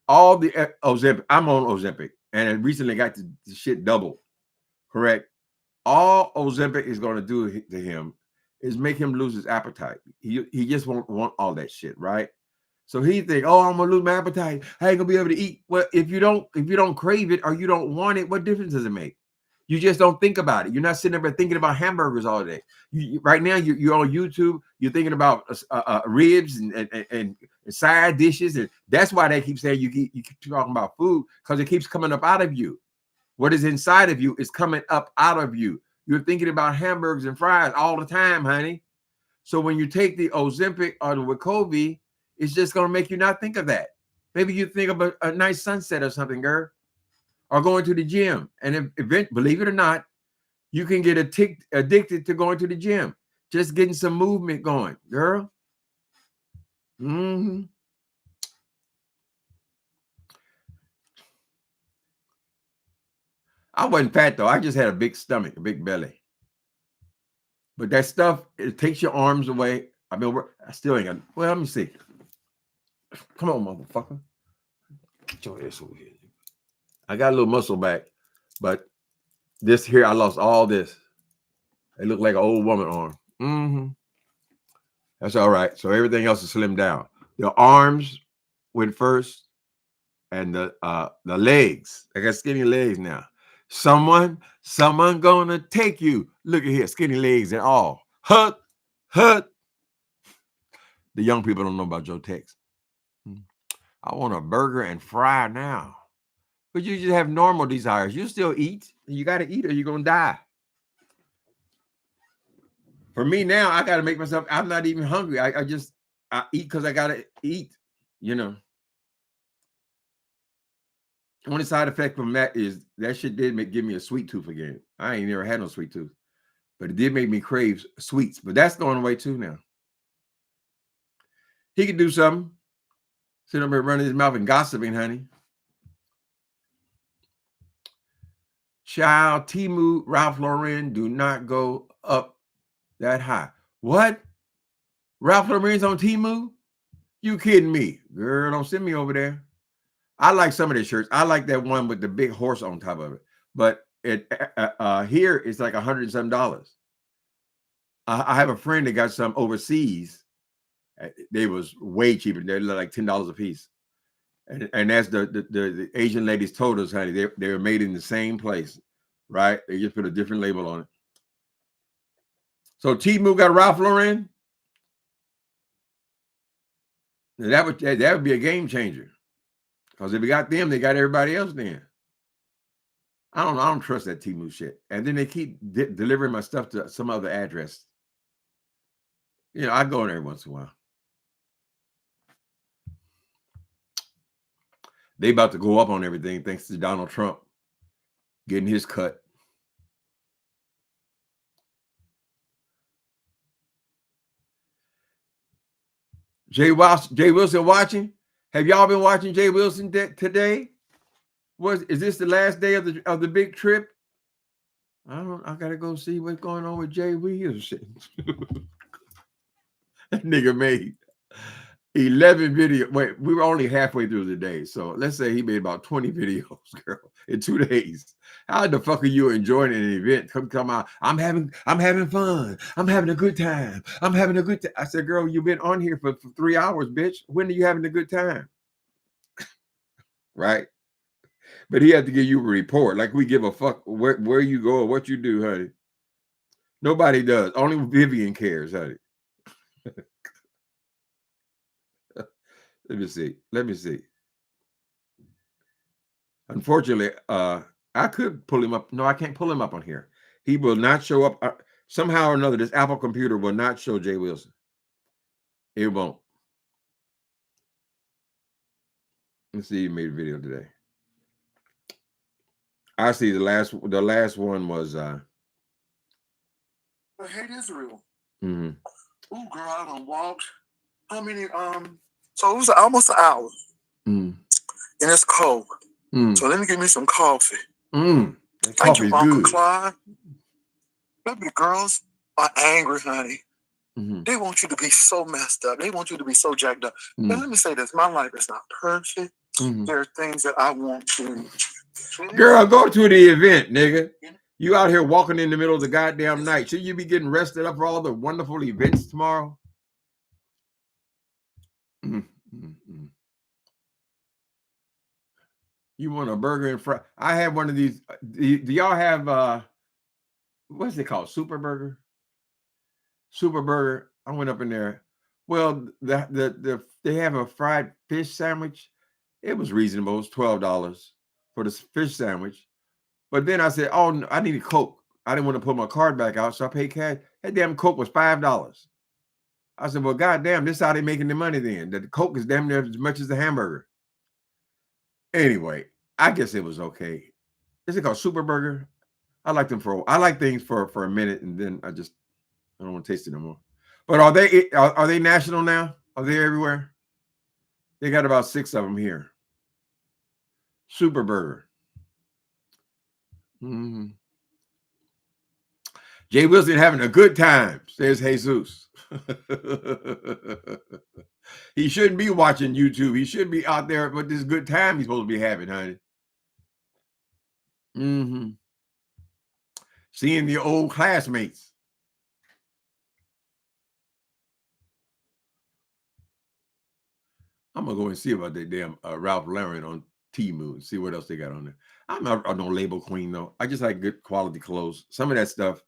All the Ozempic, I'm on Ozempic, and I recently got the shit double, correct? All Ozempic is going to do to him is make him lose his appetite. He just won't want all that shit, right? So he think, oh, I'm gonna lose my appetite. I ain't gonna be able to eat. Well, if you don't crave it or you don't want it, what difference does it make? You just don't think about it. You're not sitting there thinking about hamburgers all day. Right now, you're on YouTube. You're thinking about ribs and side dishes, and that's why they keep saying you keep talking about food, because it keeps coming up out of you. What is inside of you is coming up out of you. You're thinking about hamburgers and fries all the time, honey. So when you take the Ozempic or the Wegovy, it's just going to make you not think of that. Maybe you think of a nice sunset or something, girl, or going to the gym. And believe it or not, you can get addicted to going to the gym. Just getting some movement going, girl. I wasn't fat, though. I just had a big stomach, a big belly. But that stuff, it takes your arms away. I still ain't got, well, let me see. Come on, motherfucker. Get your ass over here. I got a little muscle back, but this here, I lost all this. It looked like an old woman arm. That's all right. So everything else is slimmed down. The arms went first, and the legs. I got skinny legs now. Someone gonna take you. Look at here, skinny legs and all. Hut. The young people don't know about Joe Tex. I want a burger and fry now. But you just have normal desires. You still eat. You got to eat or you're going to die. For me now, I got to make myself, I'm not even hungry. I eat because I got to eat, Only side effect from that is that shit did give me a sweet tooth again. I ain't never had no sweet tooth. But it did make me crave sweets. But that's going away too now. He could do something. Sit up here running his mouth and gossiping, honey. Child, Temu, Ralph Lauren do not go up that high. What? Ralph Lauren's on Temu? You kidding me? Girl, don't send me over there. I like some of their shirts. I like that one with the big horse on top of it. But here it's like $107. I have a friend that got some overseas. They was way cheaper. They're like $10 a piece. And that's the Asian ladies told us, honey, they were made in the same place, right? They just put a different label on it. So Temu got Ralph Lauren. That would be a game changer. Because if we got them, they got everybody else then. I don't trust that Temu shit. And then they keep delivering my stuff to some other address. You know, I go in every once in a while. They about to go up on everything thanks to Donald Trump getting his cut. Jay Wilson watching? Have y'all been watching Jay Wilson today? Is this the last day of the big trip? I gotta go see what's going on with Jay Wilson. That nigga made 11 videos. Wait, we were only halfway through the day. So let's say he made about 20 videos, girl, in 2 days. How the fuck are you enjoying an event? Come out. I'm having fun. I'm having a good time. I'm having a good time. I said, girl, you've been on here for 3 hours, bitch. When are you having a good time? Right? But he had to give you a report. Like we give a fuck where you go or what you do, honey. Nobody does. Only Vivian cares, honey. Let me see. Unfortunately, I could pull him up. No, I can't pull him up on here. He will not show up. Somehow or another, this Apple computer will not show Jay Wilson. It won't. Let's see. He made a video today. I see the last one was I hate Israel. Mm-hmm. Oh, girl, I done walked. How many? So it was almost an hour, and it's cold. So let me get me some coffee. Thank you, Uncle Clyde. Baby, the girls are angry, honey. They want you to be so messed up. They want you to be so jacked up. But let me say this: my life is not perfect. There are things that I want to. Girl, go to the event, nigga. You out here walking in the middle of the goddamn night. Should you be getting rested up for all the wonderful events tomorrow? You want a burger and fry? I have one of these. Do y'all have what's it called? Super Burger? Super Burger. I went up in there. Well, they have a fried fish sandwich. It was reasonable. It was $12 for the fish sandwich. But then I said, oh, I need a Coke. I didn't want to put my card back out, so I paid cash. That damn Coke was $5. I said, well, goddamn, this is how they making the money then. The Coke is damn near as much as the hamburger. Anyway, I guess it was okay. Is it called Super Burger? I like things for a minute, and then I don't want to taste it no more. But are they national now? Are they everywhere? They got about 6 of them here. Super Burger. Jay Wilson having a good time, says Jesus. He shouldn't be watching YouTube. He should be out there with this good time he's supposed to be having, honey. Seeing the old classmates. I'm gonna go and see about that damn Ralph Lauren on Temu and see what else they got on there. I'm not no label queen though. I just like good quality clothes. Some of that stuff,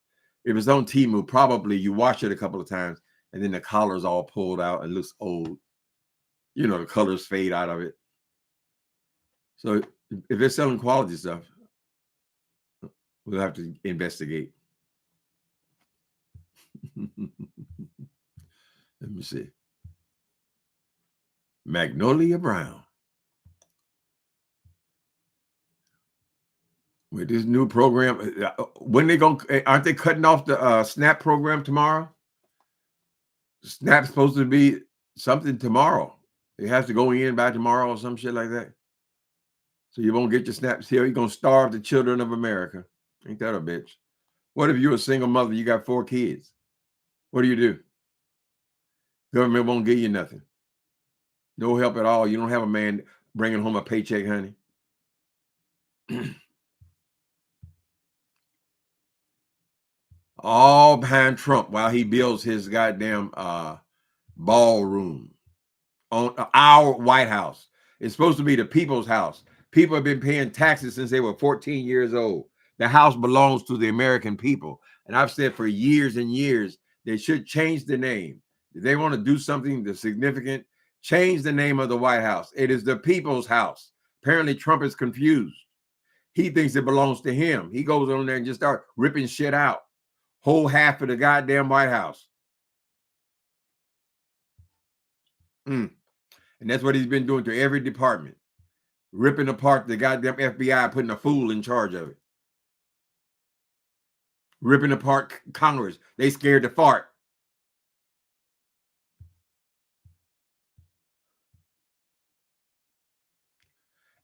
if it's on Temu, probably you wash it a couple of times and then the collar's all pulled out and looks old. You know, the colors fade out of it. So if they're selling quality stuff, we'll have to investigate. Let me see. Magnolia Brown. With this new program, when aren't they cutting off the SNAP program tomorrow? SNAP's supposed to be something tomorrow. It has to go in by tomorrow or some shit like that. So you won't get your snaps here. You're going to starve the children of America. Ain't that a bitch? What if you're a single mother? You got 4 kids. What do? Government won't give you nothing. No help at all. You don't have a man bringing home a paycheck, honey. All behind Trump while he builds his goddamn ballroom on our White House. It's supposed to be the people's house. People have been paying taxes since they were 14 years old. The house belongs to the American people. And I've said for years and years, they should change the name. If they want to do something that's significant, change the name of the White House. It is the people's house. Apparently, Trump is confused. He thinks it belongs to him. He goes on there and just start ripping shit out. Whole half of the goddamn White House. And that's what he's been doing to every department. Ripping apart the goddamn FBI, putting a fool in charge of it. Ripping apart Congress. They scared to fart.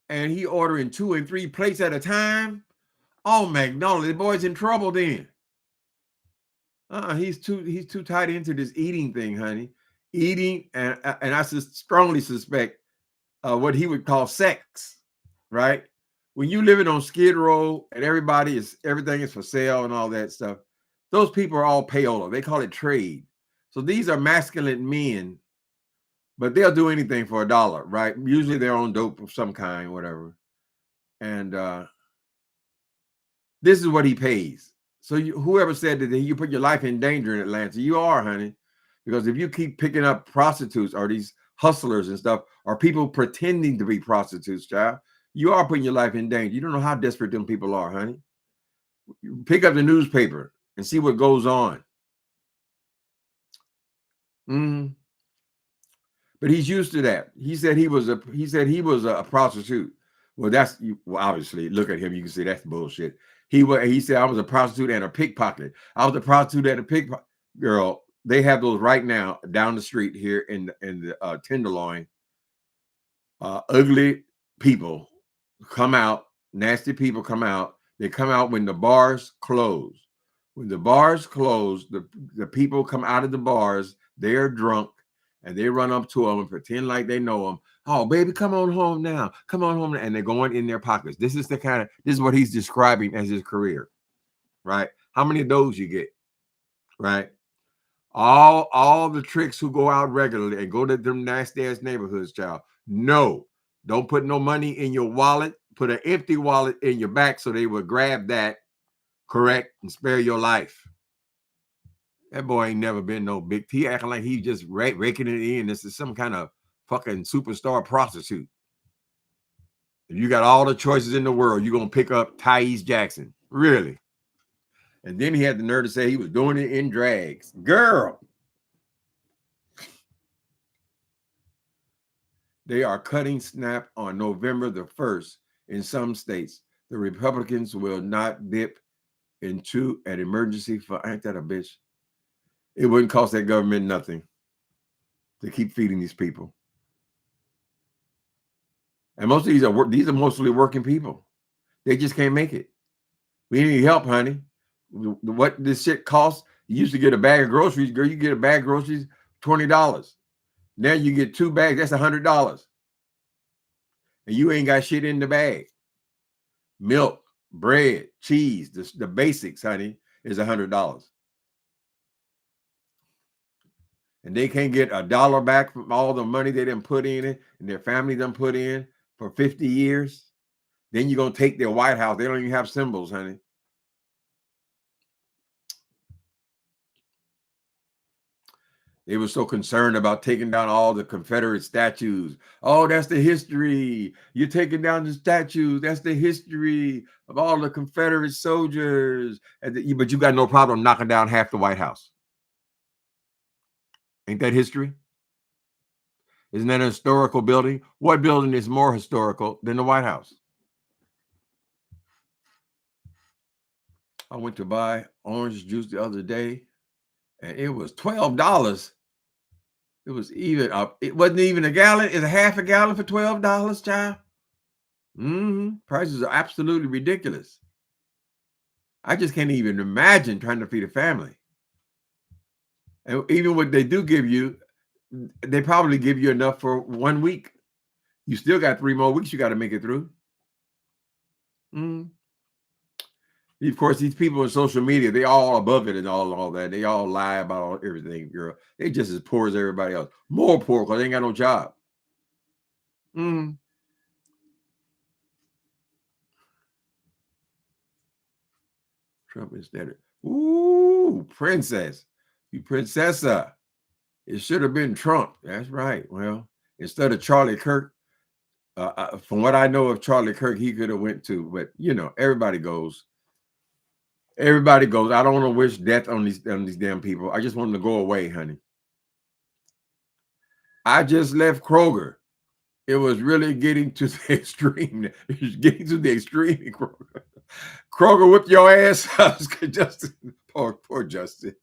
And he ordering 2 and 3 plates at a time. Oh, Magnolia, the boy's in trouble then. He's too tied into this eating thing, honey. Eating, and I strongly suspect what he would call sex, right? When you living on Skid Row and everything is for sale and all that stuff, those people are all payola. They call it trade. So these are masculine men, but they'll do anything for $1, right? Usually they're on dope of some kind, whatever. And this is what he pays. So whoever said that you put your life in danger in Atlanta, you are, honey. Because if you keep picking up prostitutes or these hustlers and stuff, or people pretending to be prostitutes, child, you are putting your life in danger. You don't know how desperate them people are, honey. You pick up the newspaper and see what goes on. But he's used to that. He said he was a prostitute. Well, obviously, look at him. You can see that's bullshit. He said I was a prostitute and a pickpocket. I was a prostitute and a pickpocket. Girl, they have those right now down the street here in the Tenderloin. Ugly people come out. Nasty people come out. They come out when the bars close. When the bars close, the people come out of the bars. They're drunk. And they run up to them and pretend like they know them. Oh, baby, come on home now. Come on home. And they're going in their pockets. This is what he's describing as his career, right? How many of those you get, right? All the tricks who go out regularly and go to them nasty ass neighborhoods, child. No, don't put no money in your wallet. Put an empty wallet in your back so they will grab that, correct, and spare your life. That boy ain't never been no big. He acting like he just raking it in. This is some kind of fucking superstar prostitute. If you got all the choices in the world, you're going to pick up Tyrese Jackson. Really? And then he had the nerve to say he was doing it in drags. Girl. They are cutting SNAP on November the 1st in some states. The Republicans will not dip into an emergency fund. Ain't that a bitch? It wouldn't cost that government nothing to keep feeding these people. And most of these are mostly working people. They just can't make it. We need help, honey. What this shit costs, you used to get a bag of groceries, girl, you get a bag of groceries, $20. Now you get 2 bags, that's $100. And you ain't got shit in the bag. Milk, bread, cheese, the basics, honey, is $100. And they can't get $1 back from all the money they done put in it and their family done put in for 50 years. Then you're going to take their White House. They don't even have symbols, honey. They were so concerned about taking down all the Confederate statues. Oh, that's the history. You're taking down the statues. That's the history of all the Confederate soldiers. But you got no problem knocking down half the White House. Ain't that history? Isn't that a historical building? What building is more historical than the White House? I went to buy orange juice the other day, and it was $12. It was even up. It wasn't even a gallon. It's a half a gallon for $12, child. Prices are absolutely ridiculous. I just can't even imagine trying to feed a family. And even what they do give you, they probably give you enough for 1 week. You still got 3 more weeks you got to make it through. Of course, these people on social media, they all above it and all that. They all lie about everything, girl. They just as poor as everybody else. More poor because they ain't got no job. Trump instead. Ooh, princess. You princessa. It should have been Trump. That's right. Well, instead of Charlie Kirk, from what I know of Charlie Kirk, he could have went to, but you know, everybody goes. Everybody goes. I don't want to wish death on these damn people. I just want them to go away, honey. I just left Kroger. It was really getting to the extreme. It's getting to the extreme. Kroger whipped your ass. Justin, poor Justin.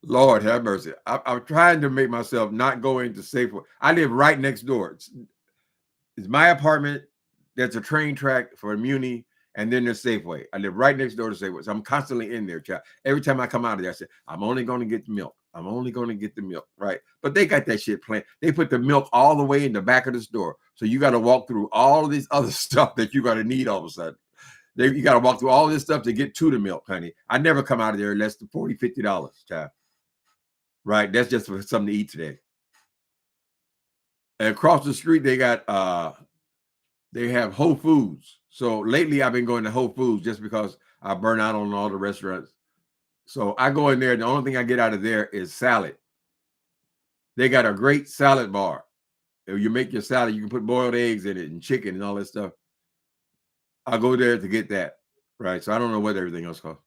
Lord have mercy. I'm trying to make myself not go into Safeway. I live right next door. It's my apartment. There's a train track for Muni, and then there's Safeway. I live right next door to Safeway. So I'm constantly in there, child. Every time I come out of there, I say, I'm only going to get the milk. I'm only going to get the milk, right? But they got that shit planned. They put the milk all the way in the back of the store. So you got to walk through all of this other stuff that you got to need all of a sudden. You got to walk through all this stuff to get to the milk, honey. I never come out of there less than $40, $50, child. Right? That's just for something to eat today. And across the street, they got they have Whole Foods. So lately I've been going to Whole Foods just because I burn out on all the restaurants. So I go in there. The only thing I get out of there is salad. They got a great salad bar. If you make your salad, you can put boiled eggs in it and chicken and all that stuff. I go there to get that. Right. So I don't know what everything else costs.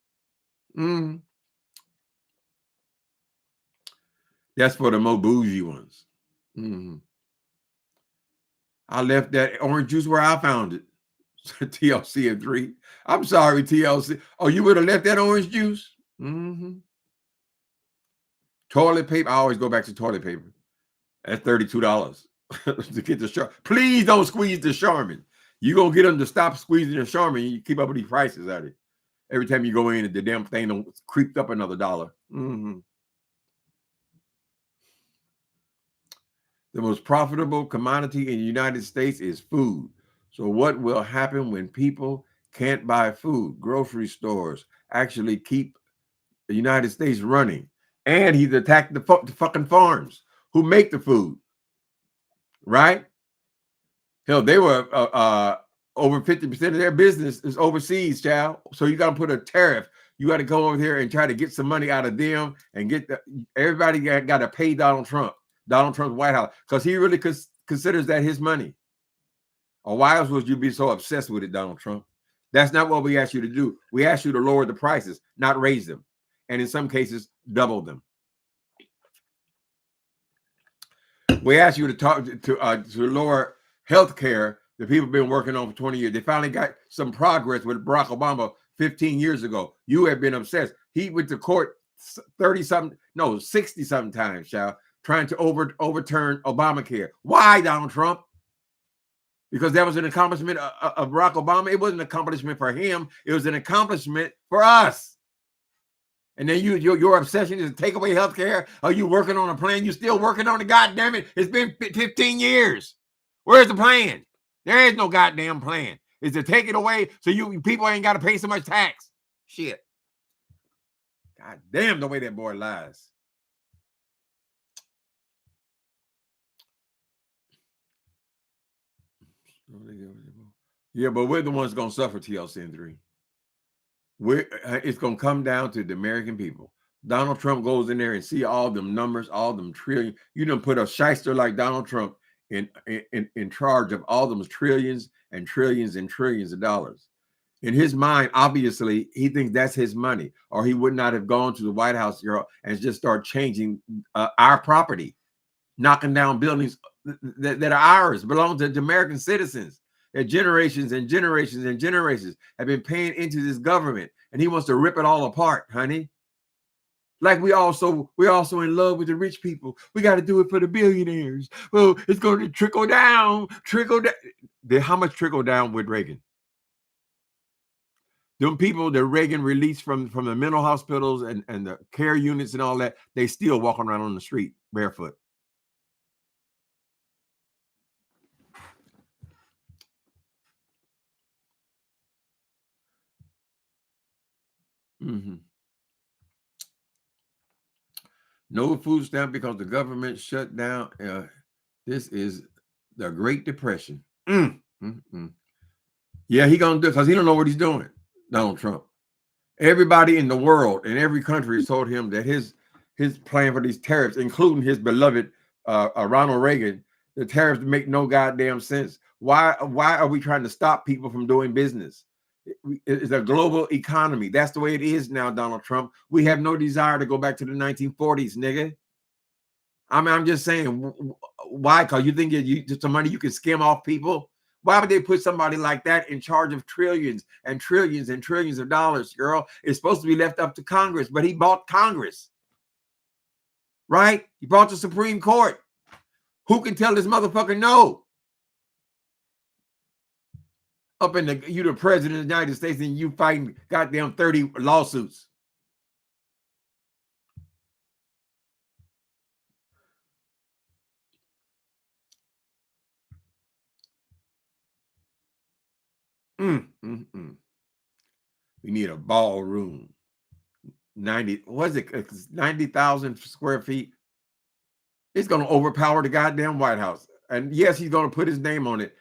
That's for the more bougie ones. I left that orange juice where I found it. TLC and 3. I'm sorry, TLC. Oh, you would have left that orange juice? Toilet paper. I always go back to toilet paper. That's $32 to get the Charmin. Please don't squeeze the Charmin. You're going to get them to stop squeezing the Charmin. You keep up with these prices at it. Every time you go in, the damn thing don't creep up another $1. The most profitable commodity in the United States is food. So what will happen when people can't buy food? Grocery stores actually keep the United States running. And he's attacked the fucking farms who make the food. Right? Hell, they were over 50% of their business is overseas, child. So you got to put a tariff. You got to go over here and try to get some money out of them and get everybody got to pay Donald Trump's White House, because he really considers that his money. Or why else would you be so obsessed with it, Donald Trump? That's not what we asked you to do. We asked you to lower the prices, not raise them. And in some cases, double them. We asked you to lower health care that people have been working on for 20 years. They finally got some progress with Barack Obama 15 years ago. You have been obsessed. He went to court 60-something times, child, trying to overturn Obamacare. Why, Donald Trump? Because that was an accomplishment of Barack Obama. It wasn't an accomplishment for him. It was an accomplishment for us. And then your obsession is to take away health care. Are you working on a plan? You still working on it? God damn it. It's been 15 years. Where's the plan? There is no goddamn plan. It's to take it away so you people ain't got to pay so much tax. Shit. God damn the way that boy lies. Yeah, but we're the ones going to suffer, TLC and 3. It's going to come down to the American people. Donald Trump goes in there and see all them numbers, all them trillion. You done put a shyster like Donald Trump in charge of all them trillions and trillions and trillions of dollars. In his mind, obviously, he thinks that's his money, or he would not have gone to the White House and just start changing our property, knocking down buildings that are ours, belong to American citizens. That generations and generations and generations have been paying into this government, and he wants to rip it all apart, honey. Like we're also in love with the rich people. We got to do it for the billionaires. Well, it's going to trickle down. How much trickle down with Reagan? Them people that Reagan released from the mental hospitals and the care units and all that, they still walking around on the street barefoot. Mm-hmm. No food stamp because the government shut down. This is the Great Depression. Yeah, he gonna do it because he don't know what he's doing. Donald Trump. Everybody in the world in every country has told him that his plan for these tariffs, including his beloved Ronald Reagan, the tariffs make no goddamn sense. Why are we trying to stop people from doing business? It's a global economy. That's the way it is now, Donald Trump. We have no desire to go back to the 1940s, nigga. I mean, I'm just saying, why? Because you think it's some money you can skim off people? Why would they put somebody like that in charge of trillions and trillions and trillions of dollars, girl? It's supposed to be left up to Congress, but he bought Congress, right? He bought the Supreme Court. Who can tell this motherfucker no? Up in you the president of the United States and you fighting goddamn 30 lawsuits. We need a ballroom. 90,000 square feet. It's going to overpower the goddamn White House. And yes, he's going to put his name on it.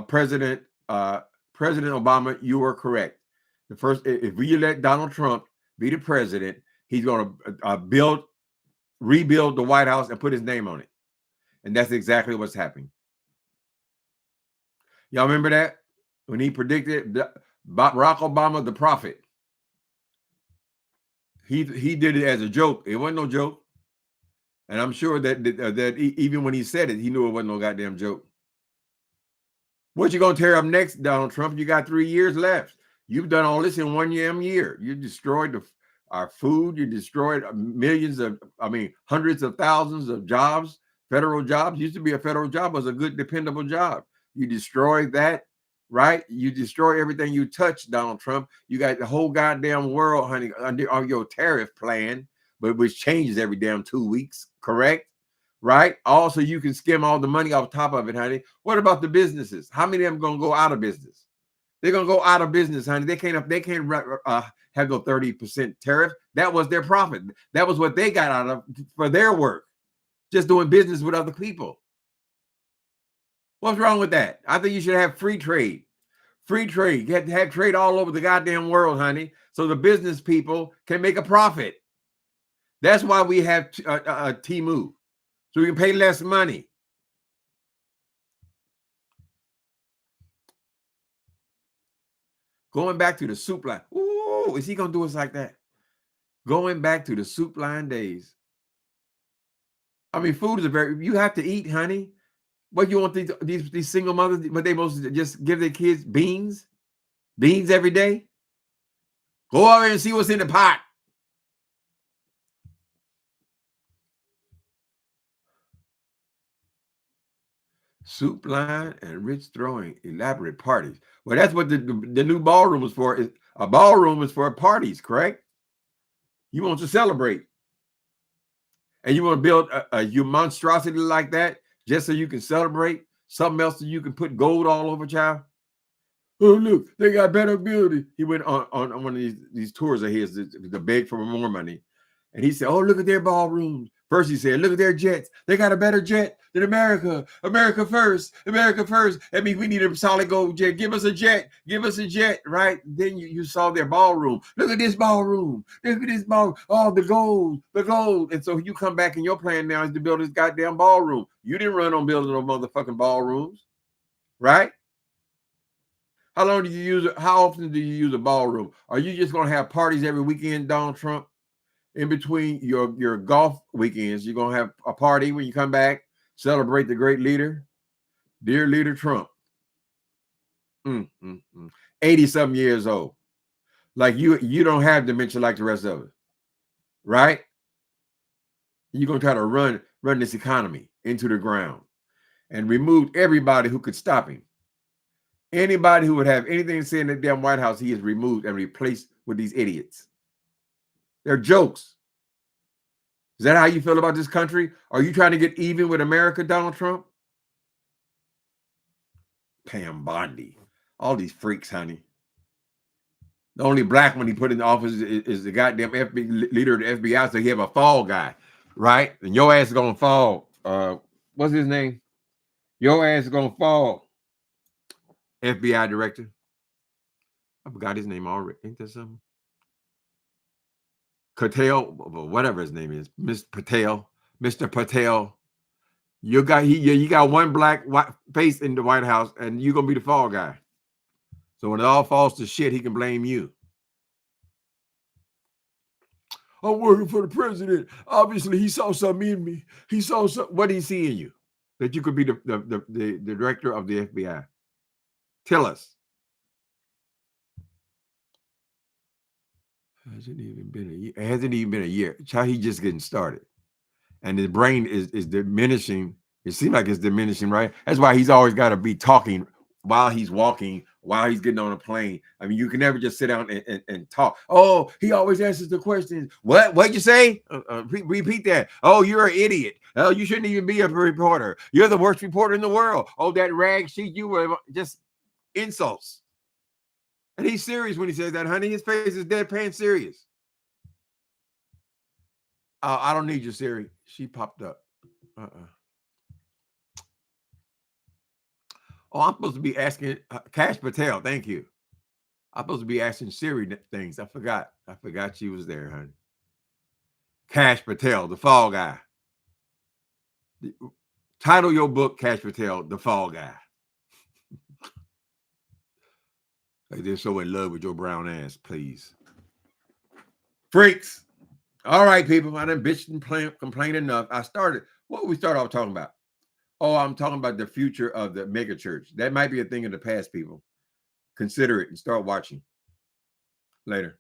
President Obama, you are correct. If we let Donald Trump be the president, he's going to rebuild the White House and put his name on it. And that's exactly what's happening. Y'all remember that? When he predicted Barack Obama, the prophet. He did it as a joke. It wasn't no joke. And I'm sure that even when he said it, he knew it wasn't no goddamn joke. What you going to tear up next, Donald Trump? You got 3 years left. You've done all this in 1 year. You destroyed our food. You destroyed hundreds of thousands of jobs, federal jobs. Used to be a federal job was a good, dependable job. You destroyed that, right? You destroy everything you touch, Donald Trump. You got the whole goddamn world, honey, under your tariff plan, but which changes every damn 2 weeks, correct? Right? Also, you can skim all the money off top of it, honey. What about the businesses? How many of them going to go out of business? They're going to go out of business, honey. They can't have no 30% tariff. That was their profit. That was what they got out of for their work, just doing business with other people. What's wrong with that? I think you should have free trade. Free trade. You have to have trade all over the goddamn world, honey, so the business people can make a profit. That's why we have Temu, so we can pay less money. Going back to the soup line. Ooh, is he going to do us like that? Going back to the soup line days. I mean, food is you have to eat, honey. What you want these single mothers, but they supposed to just give their kids beans every day? Go over and see what's in the pot. Soup line and rich throwing elaborate parties. Well, that's what the new ballroom is for. A ballroom is for parties, correct? You want to celebrate. And you want to build a monstrosity like that just so you can celebrate? Something else so you can put gold all over, child? Oh, look, they got better building. He went on one of these tours of his to beg for more money. And he said, oh, look at their ballrooms. First he said, look at their jets. They got a better jet than America. America first. America first. That means we need a solid gold jet. Give us a jet. Give us a jet, right? Then you saw their ballroom. Look at this ballroom. Look at this ball. Oh, the gold. And so you come back and your plan now is to build this goddamn ballroom. You didn't run on building no motherfucking ballrooms, right? How often do you use a ballroom? Are you just going to have parties every weekend, Donald Trump? In between your golf weekends, you're going to have a party when you come back, celebrate the great leader, dear leader Trump. 80-something years old. Like you don't have dementia like the rest of us, right? You're going to try to run this economy into the ground and remove everybody who could stop him. Anybody who would have anything to say in the damn White House, he is removed and replaced with these idiots. They're jokes. Is that how you feel about this country? Are you trying to get even with America, Donald Trump? Pam Bondi. All these freaks, honey. The only black one he put in the office is the goddamn leader of the FBI, so he have a fall guy, right? And your ass is going to fall. What's his name? Your ass is going to fall. FBI director. I forgot his name already. Ain't that something? Patel, whatever his name is, Mr. Patel. You got one black face in the White House, and you're gonna be the fall guy. So when it all falls to shit, he can blame you. I'm working for the president. Obviously, he saw something in me. He saw something. What did he see in you that you could be the director of the FBI? Tell us. It hasn't even been a year. Child, he just getting started. And his brain is diminishing. It seems like it's diminishing, right? That's why he's always got to be talking while he's walking, while he's getting on a plane. I mean, you can never just sit down and talk. Oh, he always answers the questions. What'd you say? Repeat that. Oh, you're an idiot. Oh, you shouldn't even be a reporter. You're the worst reporter in the world. Oh, that rag sheet, you were just insults. And he's serious when he says that, honey. His face is deadpan serious. I don't need your Siri. She popped up. Oh, I'm supposed to be asking Cash Patel. Thank you. I'm supposed to be asking Siri things. I forgot she was there, honey. Cash Patel, the fall guy. Title your book, Cash Patel, the fall guy. Like they're so in love with your brown ass, please. Freaks. All right, people. I done bitched and complained enough. What did we start off talking about? Oh, I'm talking about the future of the mega church. That might be a thing of the past, people. Consider it and start watching. Later.